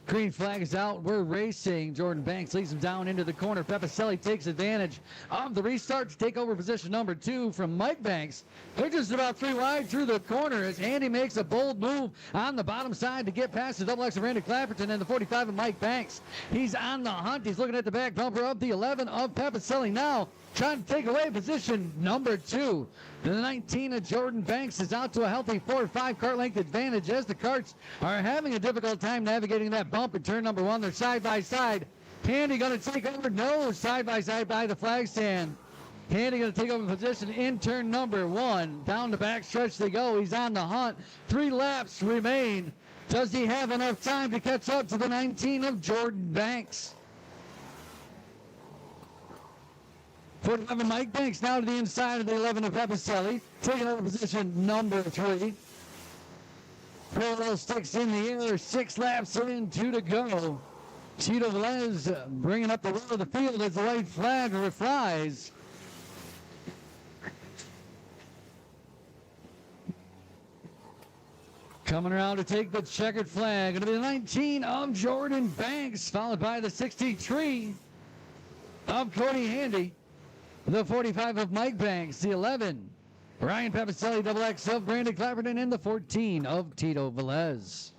Green flag is out. We're racing. Jordan Banks leads him down into the corner. Pepicelli takes advantage of the restart to take over position number 2 from Mike Banks. They're just about 3 wide through the corner as Handy makes a bold move on the bottom side to get past the double X of Randy Clapperton and the 45 of Mike Banks. He's on the hunt. He's looking at the back bumper of the 11 of Pepicelli now, trying to take away position number 2. The 19 of Jordan Banks is out to a healthy 4 or 5 car length advantage as the karts are having a difficult time navigating that bump in turn number 1. They're side by side. Handy going to take over. No, side by side by the flag stand. Handy going to take over position in turn number 1. Down the back stretch they go. He's on the hunt. 3 laps remain. Does he have enough time to catch up to the 19 of Jordan Banks? 45 Mike Banks now to the inside of the 11 of Pepicelli, taking over position number 3. Parallel sticks in the air, 6 laps in, 2 to go. Tito Velez bringing up the rear of the field as the white flag flies. Coming around to take the checkered flag. Going to be the 19 of Jordan Banks, followed by the 63 of Cody Handy. The 45 of Mike Banks, the 11, Ryan Pepicelli, double X of Brandon Clapperton, and the 14 of Tito Velez.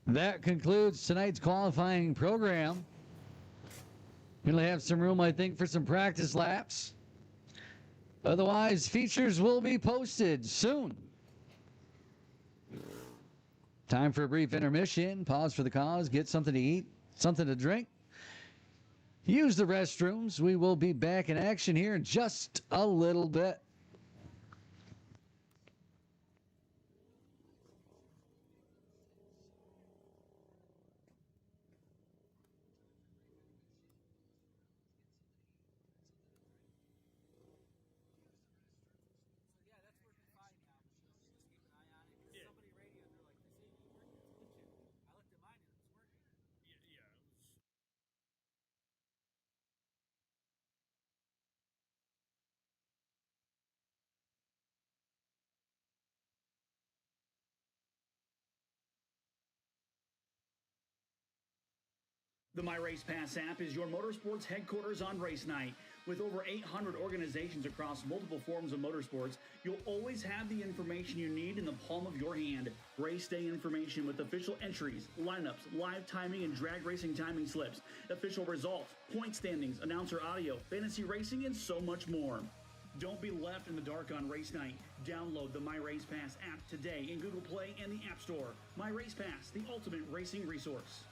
That concludes tonight's qualifying program. Going to have some room, I think, for some practice laps. Otherwise, features will be posted soon. Time for a brief intermission. Pause for the cause. Get something to eat, something to drink. Use the restrooms. We will be back in action here in just a little bit. The My Race Pass app is your motorsports headquarters on race night. With over 800 organizations across multiple forms of motorsports, you'll always have the information you need in the palm of your hand. Race day information with official entries, lineups, live timing and drag racing timing slips, official results, point standings, announcer audio, fantasy racing, and so much more. Don't be left in the dark on race night. Download the My Race Pass app today in Google Play and the App Store. My Race Pass, the ultimate racing resource.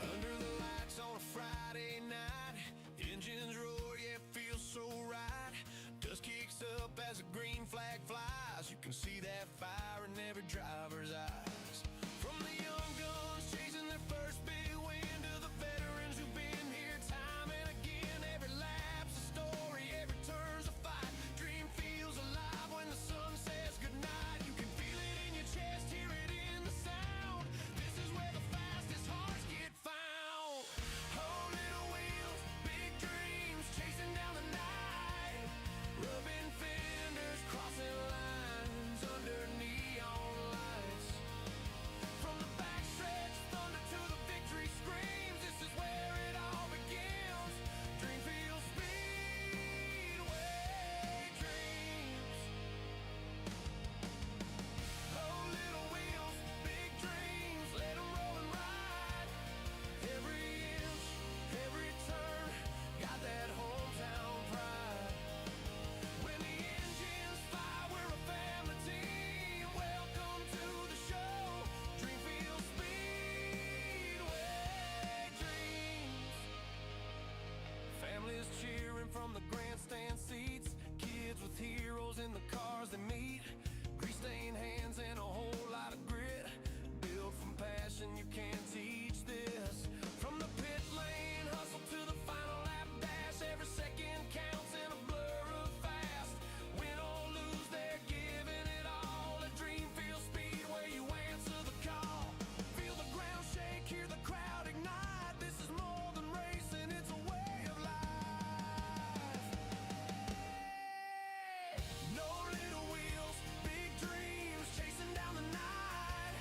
Under the lights on a Friday night, engines roar, yeah, it feels so right. Dust kicks up as a green flag flies. You can see that fire in every driver's eyes. From the young guns chasing their first big win to the veterans who've been here time and again. Every lap's a story, every turn's a fight. Dream feels alive when the sun says goodnight. You can feel it in your chest, hear it in the sound. This is where the fastest hearts get found. Oh, little wheels, big dreams, chasing down the night. Rubbing fenders, crossing lines under neon lights. From the backstretch, thunder to the victory screams. This is where it all begins. Dreamfield Speedway dreams. Oh, little wheels, big dreams, let 'em roll and ride. Every inch, every turn, got that hometown pride. When the engines fire, we're a family team. Welcome to the show, Dreamfield Speedway dreams. Families cheering from the grandstand seats. Kids with heroes in the cars they meet. Grease-stained hands and a whole lot of grit. Built from passion, you can't teach this. From the pit lane, hustle to the final lap dash. Every second counts in a blur of fast. Win or lose, they're giving it all. At Dreamfield Speedway, you answer the call. Feel the ground shake, hear the crowd ignite. This is more than racing, it's a way of life. No little wheels, big dreams, chasing down the night.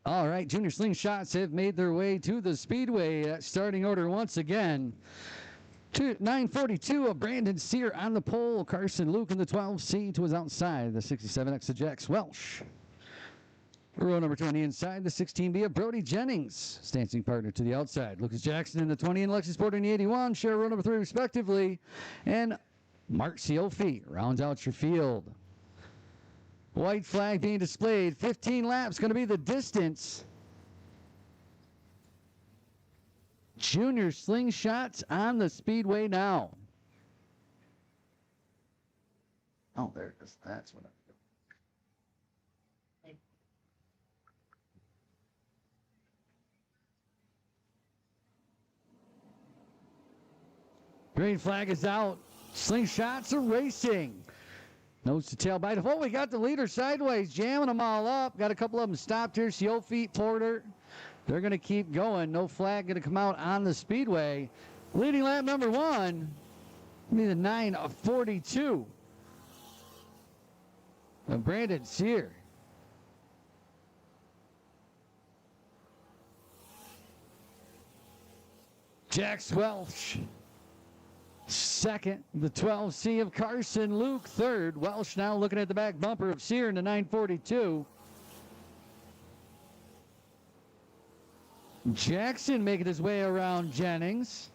All right, Junior Slingshots have made their way to the Speedway. Starting order once again. 942 of Brandon Sear on the pole. Carson Luke in the 12C to his outside. The 67X of Jax Welsh. Row number 20 inside. The 16B of Brody Jennings. Stancing partner to the outside. Lucas Jackson in the 20 and Lexus Porter in the 81. Share row number 3 respectively. And Mark Cioffi rounds out your field. White flag being displayed. 15 laps going to be the distance. Junior Slingshots on the Speedway now. Oh, there it is. That's what I'm doing. Green flag is out. Slingshots are racing. Nose to tail bite. Oh, we got the leader sideways, jamming them all up. Got a couple of them stopped here. Cioffi, Porter. They're going to keep going. No flag going to come out on the Speedway. Leading lap number 1. Be the 9:42 of Brandon Sear. Jax Welsh. Second, the 12C of Carson Luke. Third, Welsh now looking at the back bumper of Sear in the 942. Jackson making his way around Jennings,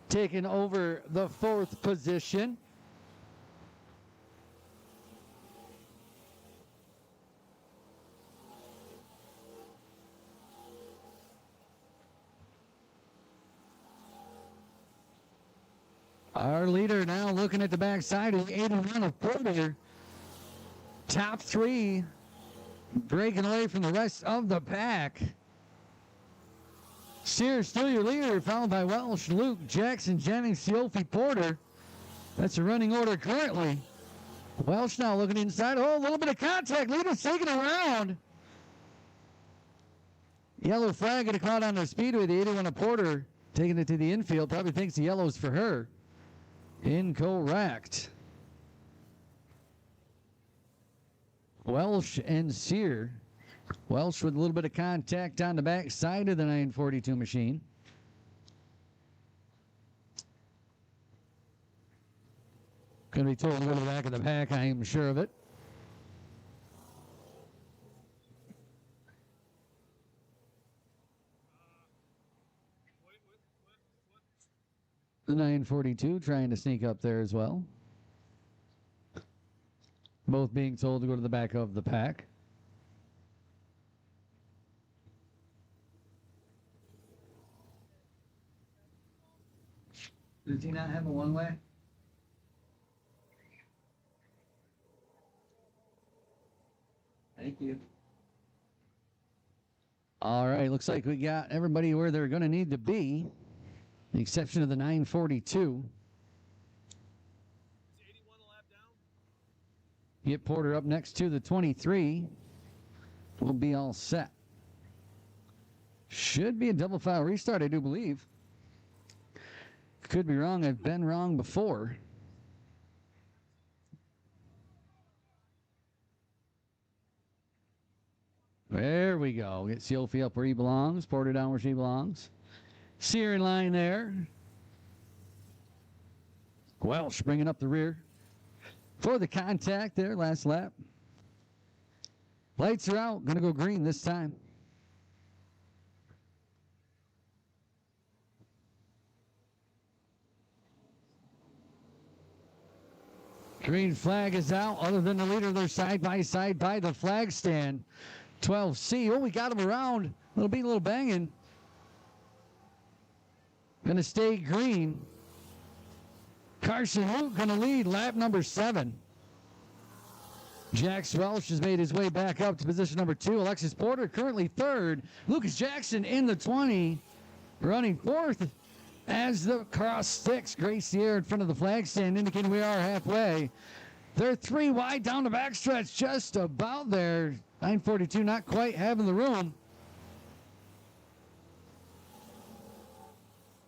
taking over the 4th position. Our leader now looking at the backside is 81 of Porter. Top 3 breaking away from the rest of the pack. Sears still your leader, followed by Welsh, Luke, Jackson, Jennings, Cioffi, Porter. That's a running order currently. Welsh now looking inside. Oh, a little bit of contact. Leader's taking around. Yellow flag going to come out on the Speedway. The 81 of Porter taking it to the infield. Probably thinks the yellow's for her. Incorrect. Welsh and Sear. Welsh with a little bit of contact on the back side of the 942 machine. Going to be told to go to the back of the pack, I am sure of it. The 942 trying to sneak up there as well. Both being told to go to the back of the pack. Does he not have a one-way? Thank you. All right, looks like we got everybody where they're going to need to be, the exception of the 942. Get Porter up next to the 23. We'll be all set. Should be a double file restart, I do believe. Could be wrong. I've been wrong before. There we go. Get Cioffi up where he belongs. Porter down where she belongs. Sear in line there. Welsh bringing up the rear. For the contact there, last lap. Lights are out. Going to go green this time. Green flag is out. Other than the leader, they're side by side by the flag stand. 12C. Oh, we got him around. A little beat, a little banging. Going to stay green. Carson Luke going to lead lap number 7. Jax Welsh has made his way back up to position number 2. Alexis Porter currently 3rd. Lucas Jackson in the 20. Running 4th as the cross sticks. Grace the air in front of the flag stand, indicating we are halfway. They're 3 wide down the backstretch, just about there. 942 not quite having the room.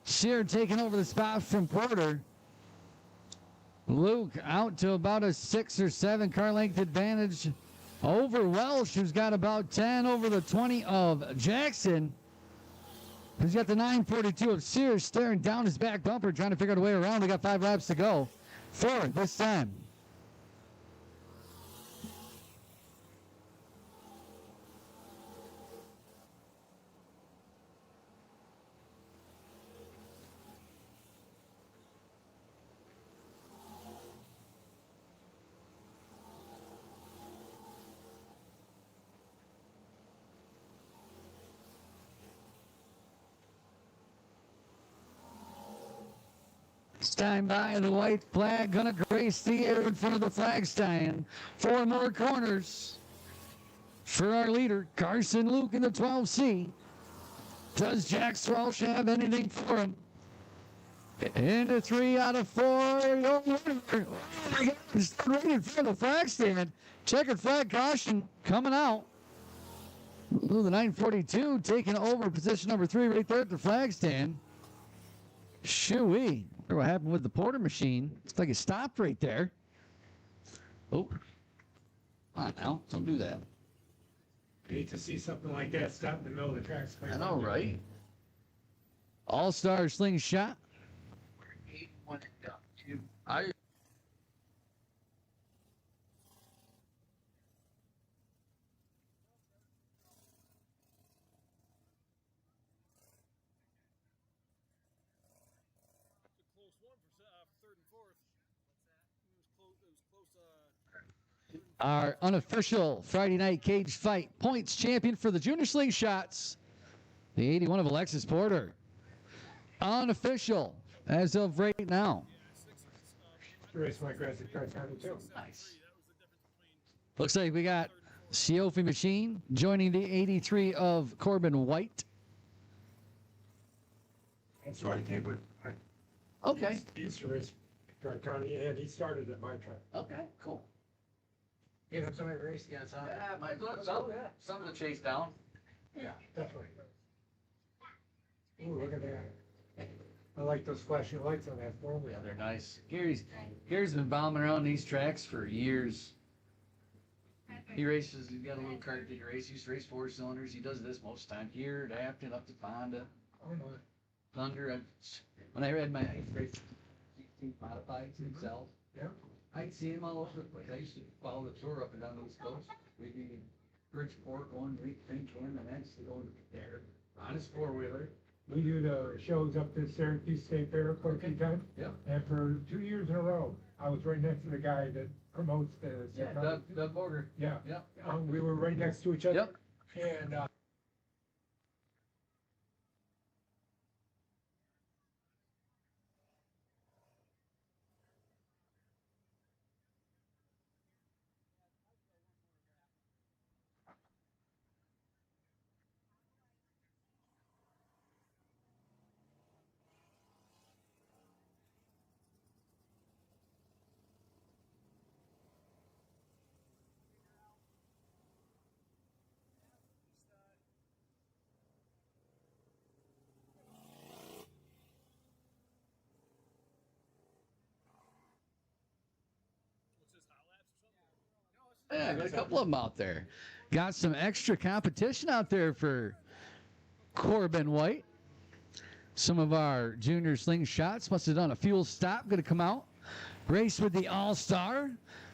Sear taking over the spot from Porter. Luke out to about a 6 or 7 car length advantage over Welsh, who's got about 10 over the 20 of Jackson. Who's got the 942 of Sears staring down his back bumper, trying to figure out a way around. They got 5 laps to go. 4 this time. Time by the white flag, gonna grace the air in front of the flag stand. 4 more corners for our leader, Carson Luke in the 12C. Does Jack Welsh have anything for him? Into 3 out of 4. Oh my God, he's right in front of the flag stand. Checkered flag caution coming out. Ooh, the 942 taking over position number 3 right there at the flag stand. Shoo-wee. Wonder what happened with the Porter machine. Looks like it stopped right there. Oh. Come on now. Don't do that. Hate to see something like that stop in the middle of the tracks. I know, right? All-Star slingshot. I Our unofficial Friday night cage fight points champion for the junior slingshots, the 81 of Alexis Porter. Unofficial as of right now. Race my grass at Tri-County too. Nice. Looks like we got Siofi Machine joining the 83 of Corbin White. That's why I came with. Okay. He used to race Tri-County and he started at my track. Okay, cool. You know, somebody raced against us. Yeah, might look something to chase down. Yeah, definitely. Ooh, look at that. I like those flashing lights on that four-wheel. Yeah, they're nice. Gary's been bombing around these tracks for years. He races, he's got a little kart that he races. He used to race 4 cylinders. He does this most of the time. Here at Afton, up to Fonda, Oh, no. Thunder. When I read my race, 16 modified himself. Yeah. I'd see him all over the place. I used to follow the tour up and down the East Coast. We'd be in Bridgeport, going to Fincan, and next to go there on his 4-wheeler. We do the shows up to Syracuse State Fair quite a few times. Yep. And for 2 years in a row, I was right next to the guy that promotes the. Yeah, Doug Borger. Yeah. Yep. We were right next to each other. Yep. And, Yeah, got a couple of them out there. Got some extra competition out there for Corbin White. Some of our junior slingshots must have done a fuel stop. Going to come out. Race with the All-Star.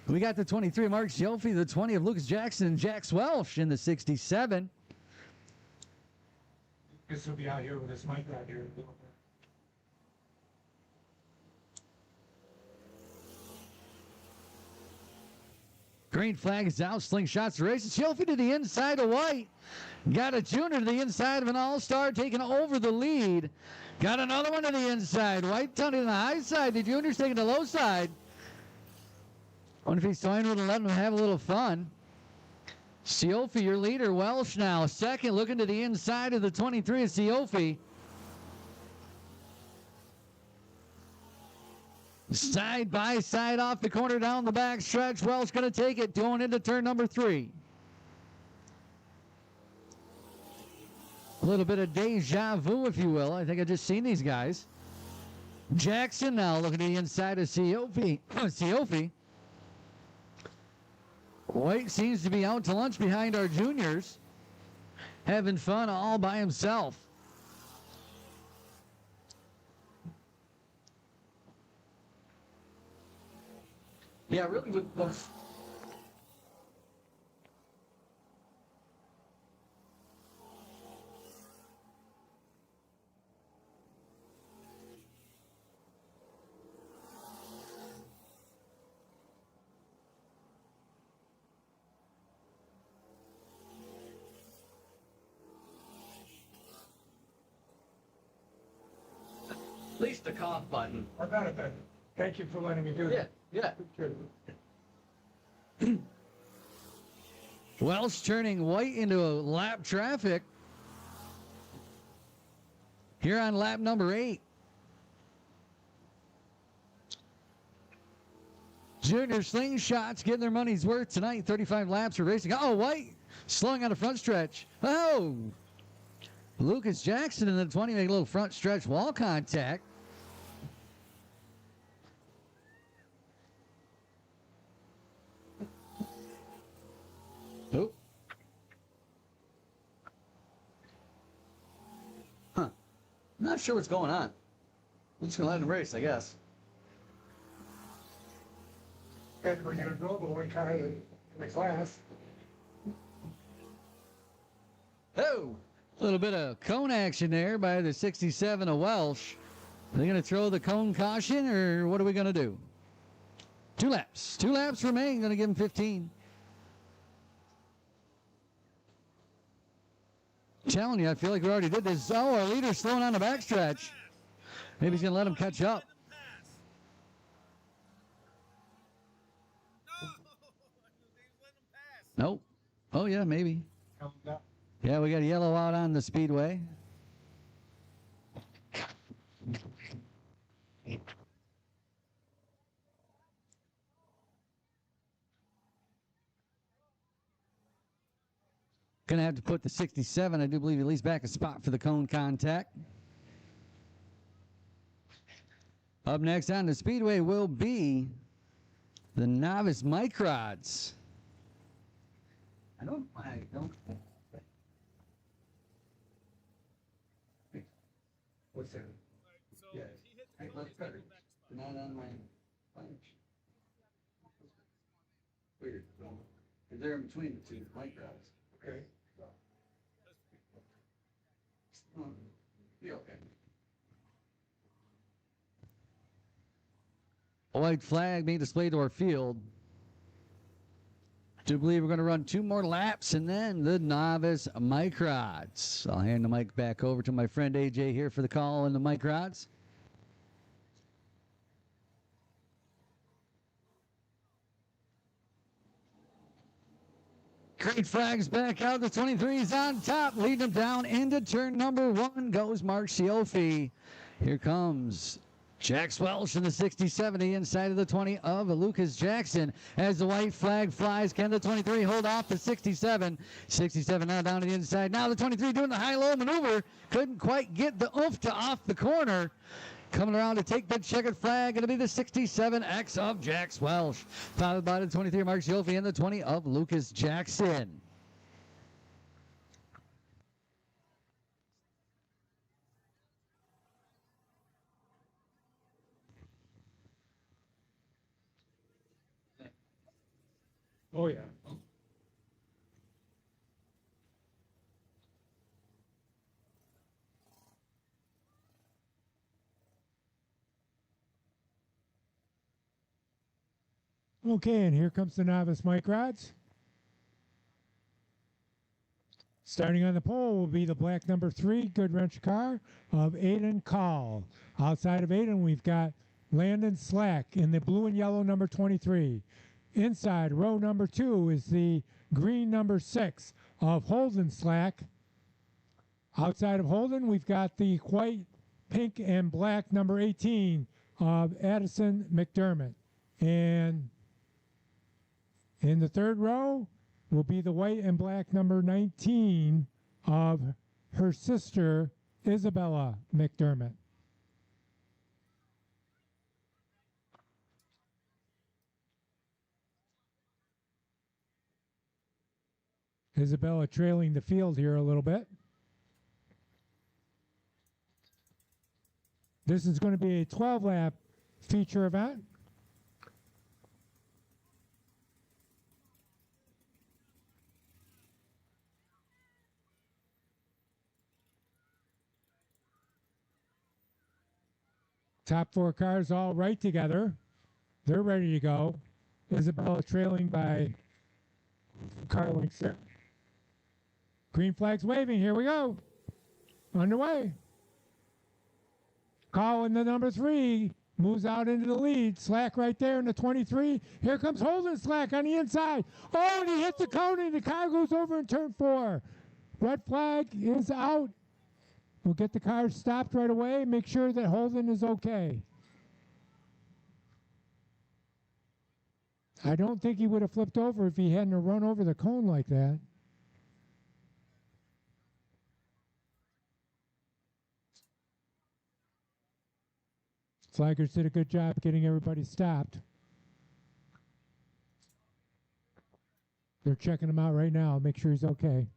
We got the 23 of Mark Siofi, the 20 of Lucas Jackson, and Jax Welsh in the 67. this will be out here with this mic right here. Green flag is out. Slingshots races. Siofi to the inside of White. Got a junior to the inside of an All-Star, taking over the lead. Got another one to the inside. White down to the high side. The junior's taking the low side. Wonder if he's toying with him, letting him have a little fun. Siofi, your leader. Welsh now second, looking to the inside of the 23 of Siofi. Side by side off the corner down the back stretch. Welsh going to take it, going into turn number 3. A little bit of deja vu, if you will. I think I just seen these guys. Jackson now looking to the inside of Siofi. Siofi. White seems to be out to lunch behind our juniors, having fun all by himself. Yeah, really with both. At least the cough button. I got it then. Thank you for letting me do Yeah, that. yeah. Welsh turning White into a lap traffic here on lap number 8. Junior slingshots getting their money's worth tonight. 35 laps for racing. Oh, White slowing on the front stretch. Oh, Lucas Jackson in the 20 make a little front stretch wall contact. Oh. Huh. Not sure what's going on. I'm just going to let him race, I guess. And we're going to go, but we kind of in the class. Oh, a little bit of cone action there by the 67 of Welsh. Are they going to throw the cone caution, or what are we going to do? 2 laps. 2 laps remain. Going to give him 15. Telling you, I feel like we already did this. Oh, our leader's slowing on the backstretch. Maybe he's going to let him catch up. Nope. Oh, yeah, maybe. Yeah, we got a yellow out on the speedway. Gonna have to put the 67. I do believe he leaves back a spot for the cone contact. Up next on the speedway will be the novice microds. I don't. What's that? Yeah. Let's better. Not on my punch. Weird. They're in between the 2 microds. Okay. Be okay. A white flag being displayed to our field. Do believe we're going to run 2 more laps and then the novice microds. I'll hand the mic back over to my friend AJ here for the call on the microds. Green flags back out. The 23's on top, leading them down into turn number 1 goes Mark Scioffi. Here comes Jax Welsh in the 60-70 inside of the 20 of Lucas Jackson. As the white flag flies, can the 23 hold off the 67? 67 now down to the inside. Now the 23 doing the high-low maneuver. Couldn't quite get the oomph to off the corner. Coming around to take the checkered flag. Going to be the 67X of Jax Welsh. Followed by the 23 Mark Scioffi and the 20 of Lucas Jackson. Oh, yeah. Okay, and here comes the novice Mike Rods. Starting on the pole will be the black number 3 Good Wrench car of Aiden Call. Outside of Aiden, we've got Landon Slack in the blue and yellow number 23. Inside row number 2 is the green number 6 of Holden Slack. Outside of Holden, we've got the white, pink, and black number 18 of Addison McDermott. And in the third row will be the white and black number 19 of her sister, Isabella McDermott. Isabella trailing the field here a little bit. This is going to be a 12-lap feature event. Top 4 cars all right together. They're ready to go. Isabella trailing by car length there. Green flag's waving. Here we go. Underway. Call in the number 3. Moves out into the lead. Slack right there in the 23. Here comes Holden Slack on the inside. Oh, and he hits the cone and the car goes over in turn 4. Red flag is out. We'll get the car stopped right away. Make sure that Holden is okay. I don't think he would have flipped over if he hadn't run over the cone like that. Flaggers did a good job getting everybody stopped. They're checking him out right now. Make sure he's okay.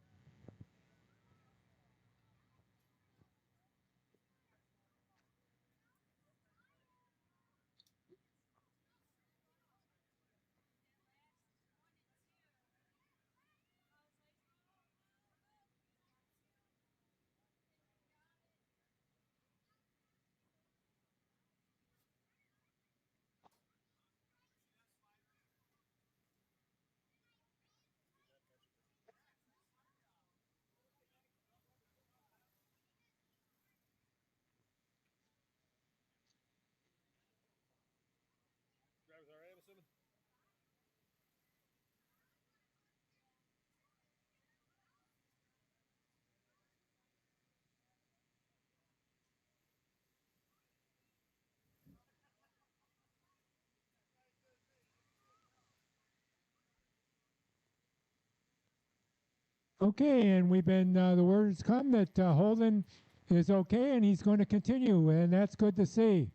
Okay, and we've been, the word's come that Holden is okay and he's going to continue, and that's good to see.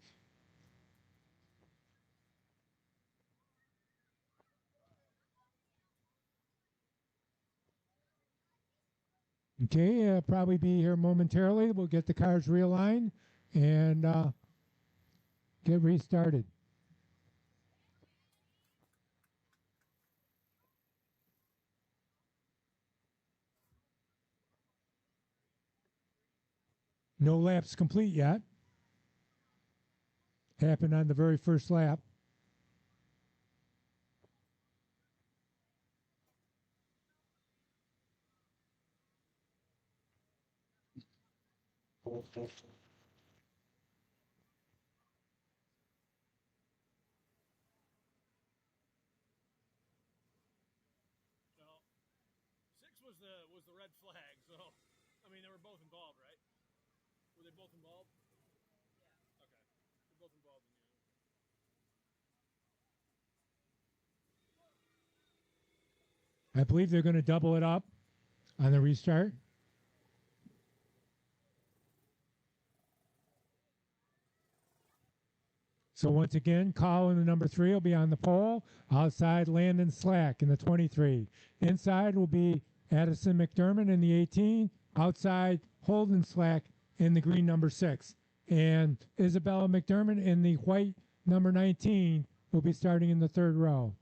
Okay, probably be here momentarily. We'll get the cars realigned and get restarted. No laps complete yet. Happened on the very first lap. Was the red flag, so I mean they were both involved, right? Were they both involved? Yeah. Okay. They're both involved in I believe they're going to double it up on the restart. So once again, Colin, the number 3, will be on the pole. Outside, Landon Slack in the 23. Inside will be Addison McDermott in the 18. Outside, Holden Slack in the green number 6. And Isabella McDermott in the white number 19 will be starting in the 3rd row.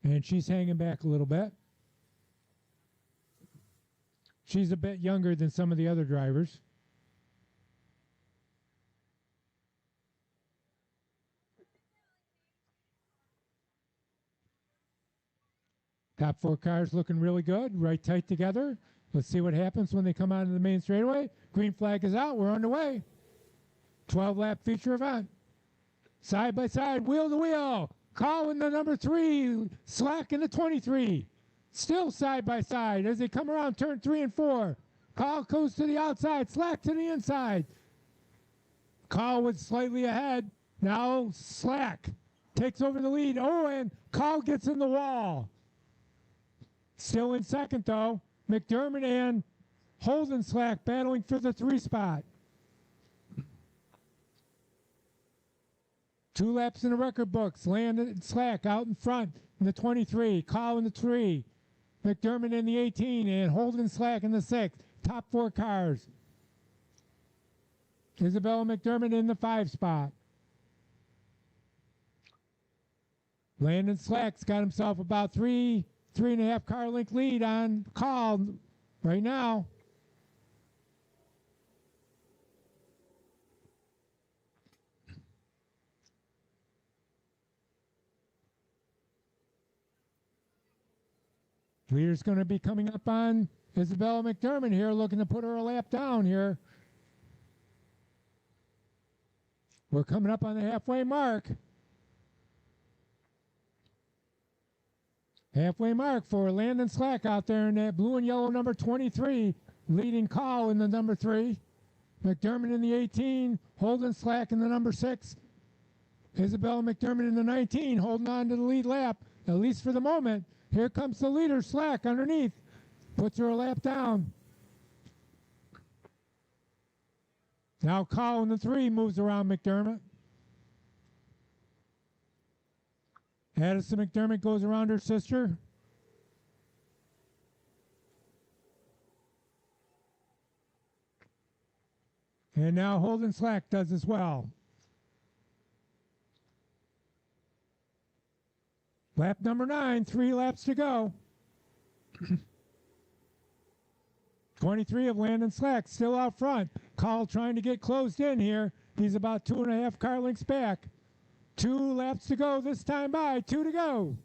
And she's hanging back a little bit. She's a bit younger than some of the other drivers. Top 4 cars looking really good, right tight together. Let's see what happens when they come out of the main straightaway. Green flag is out. We're underway. 12-lap feature event. Side by side, wheel to wheel. Colin, the number 3, Slack in the 23. Still side by side as they come around turn 3 and 4. Carl goes to the outside, Slack to the inside. Carl was slightly ahead. Now Slack takes over the lead. Oh, and Carl gets in the wall. Still in second, though. McDermott and Holden Slack battling for the 3 spot. 2 laps in the record books. Landon Slack out in front in the 23. Call in the 3. McDermott in the 18. And Holden Slack in the 6. Top 4 cars. Isabella McDermott in the 5 spot. Landon Slack's got himself about 3.5 car length lead on Call right now. Leader's going to be coming up on Isabella McDermott here, looking to put her a lap down here. We're coming up on the halfway mark. Halfway mark for Landon Slack out there in that blue and yellow number 23, leading Call in the number 3. McDermott in the 18, Holden Slack in the number 6. Isabella McDermott in the 19, holding on to the lead lap, at least for the moment. Here comes the leader, Slack, underneath. Puts her a lap down. Now Call in the 3 moves around McDermott. Addison McDermott goes around her sister. And now Holden Slack does as well. Lap number 9, 3 laps to go. 23 of Landon Slack still out front. Call trying to get closed in here. He's about 2.5 car lengths back. 2 laps to go this time by. 2 to go.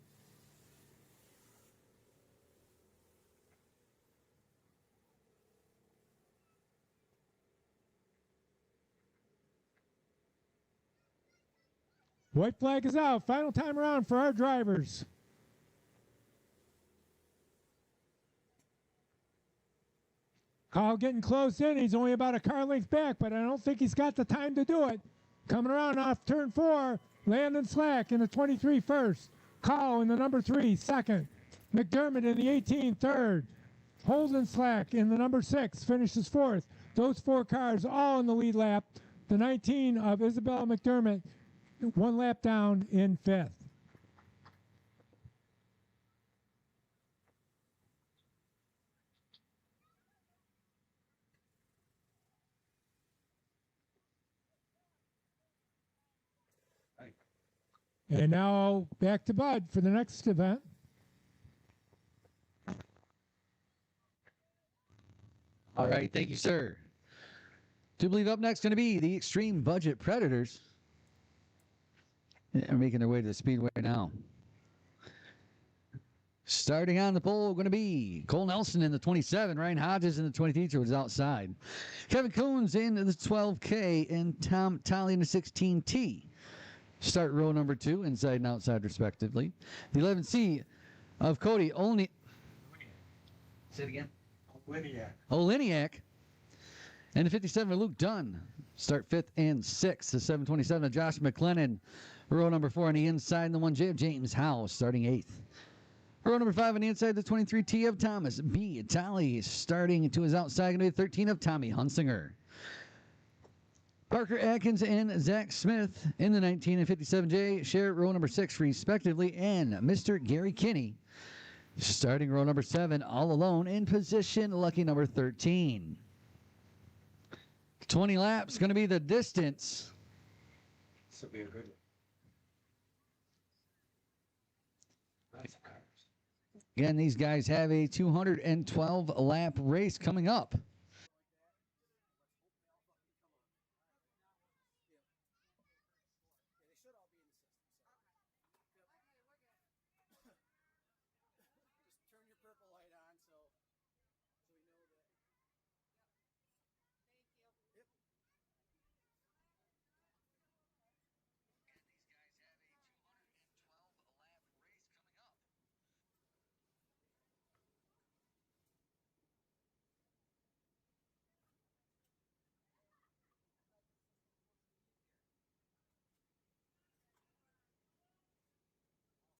White flag is out. Final time around for our drivers. Call getting close in. He's only about a car length back, but I don't think he's got the time to do it. Coming around off turn 4, Landon Slack in the 23 first. Call in the number 3 second. McDermott in the 18 third. Holden Slack in the number 6 finishes 4th. Those 4 cars all in the lead lap. The 19 of Isabella McDermott 1 lap down in 5th. And now back to Bud for the next event. All right, thank you, sir. Do believe up next going to be the Extreme Budget Predators. They're making their way to the Speedway now. Starting on the pole, going to be Cole Nelson in the 27, Ryan Hodges in the 23, which is outside. Kevin Coons in the 12K, and Tom Tolley in the 16T. Start row number 2, inside and outside, respectively. The 11C of Cody Olni. Say it again. Oliniak. And the 57 of Luke Dunn. Start 5th and 6th. The 727 of Josh McLennan. Row number 4 on the inside, and the 1J of James Howe starting 8th. Row number 5 on the inside, the 23T of Thomas B. Talley starting to his outside, going to be 13 of Tommy Hunsinger. Parker Atkins and Zach Smith in the 19 and 57J share row number 6 respectively, and Mr. Gary Kinney starting row number 7 all alone in position lucky number 13. 20 laps going to be the distance. This will be a good one. Again, these guys have a 212 lap race coming up.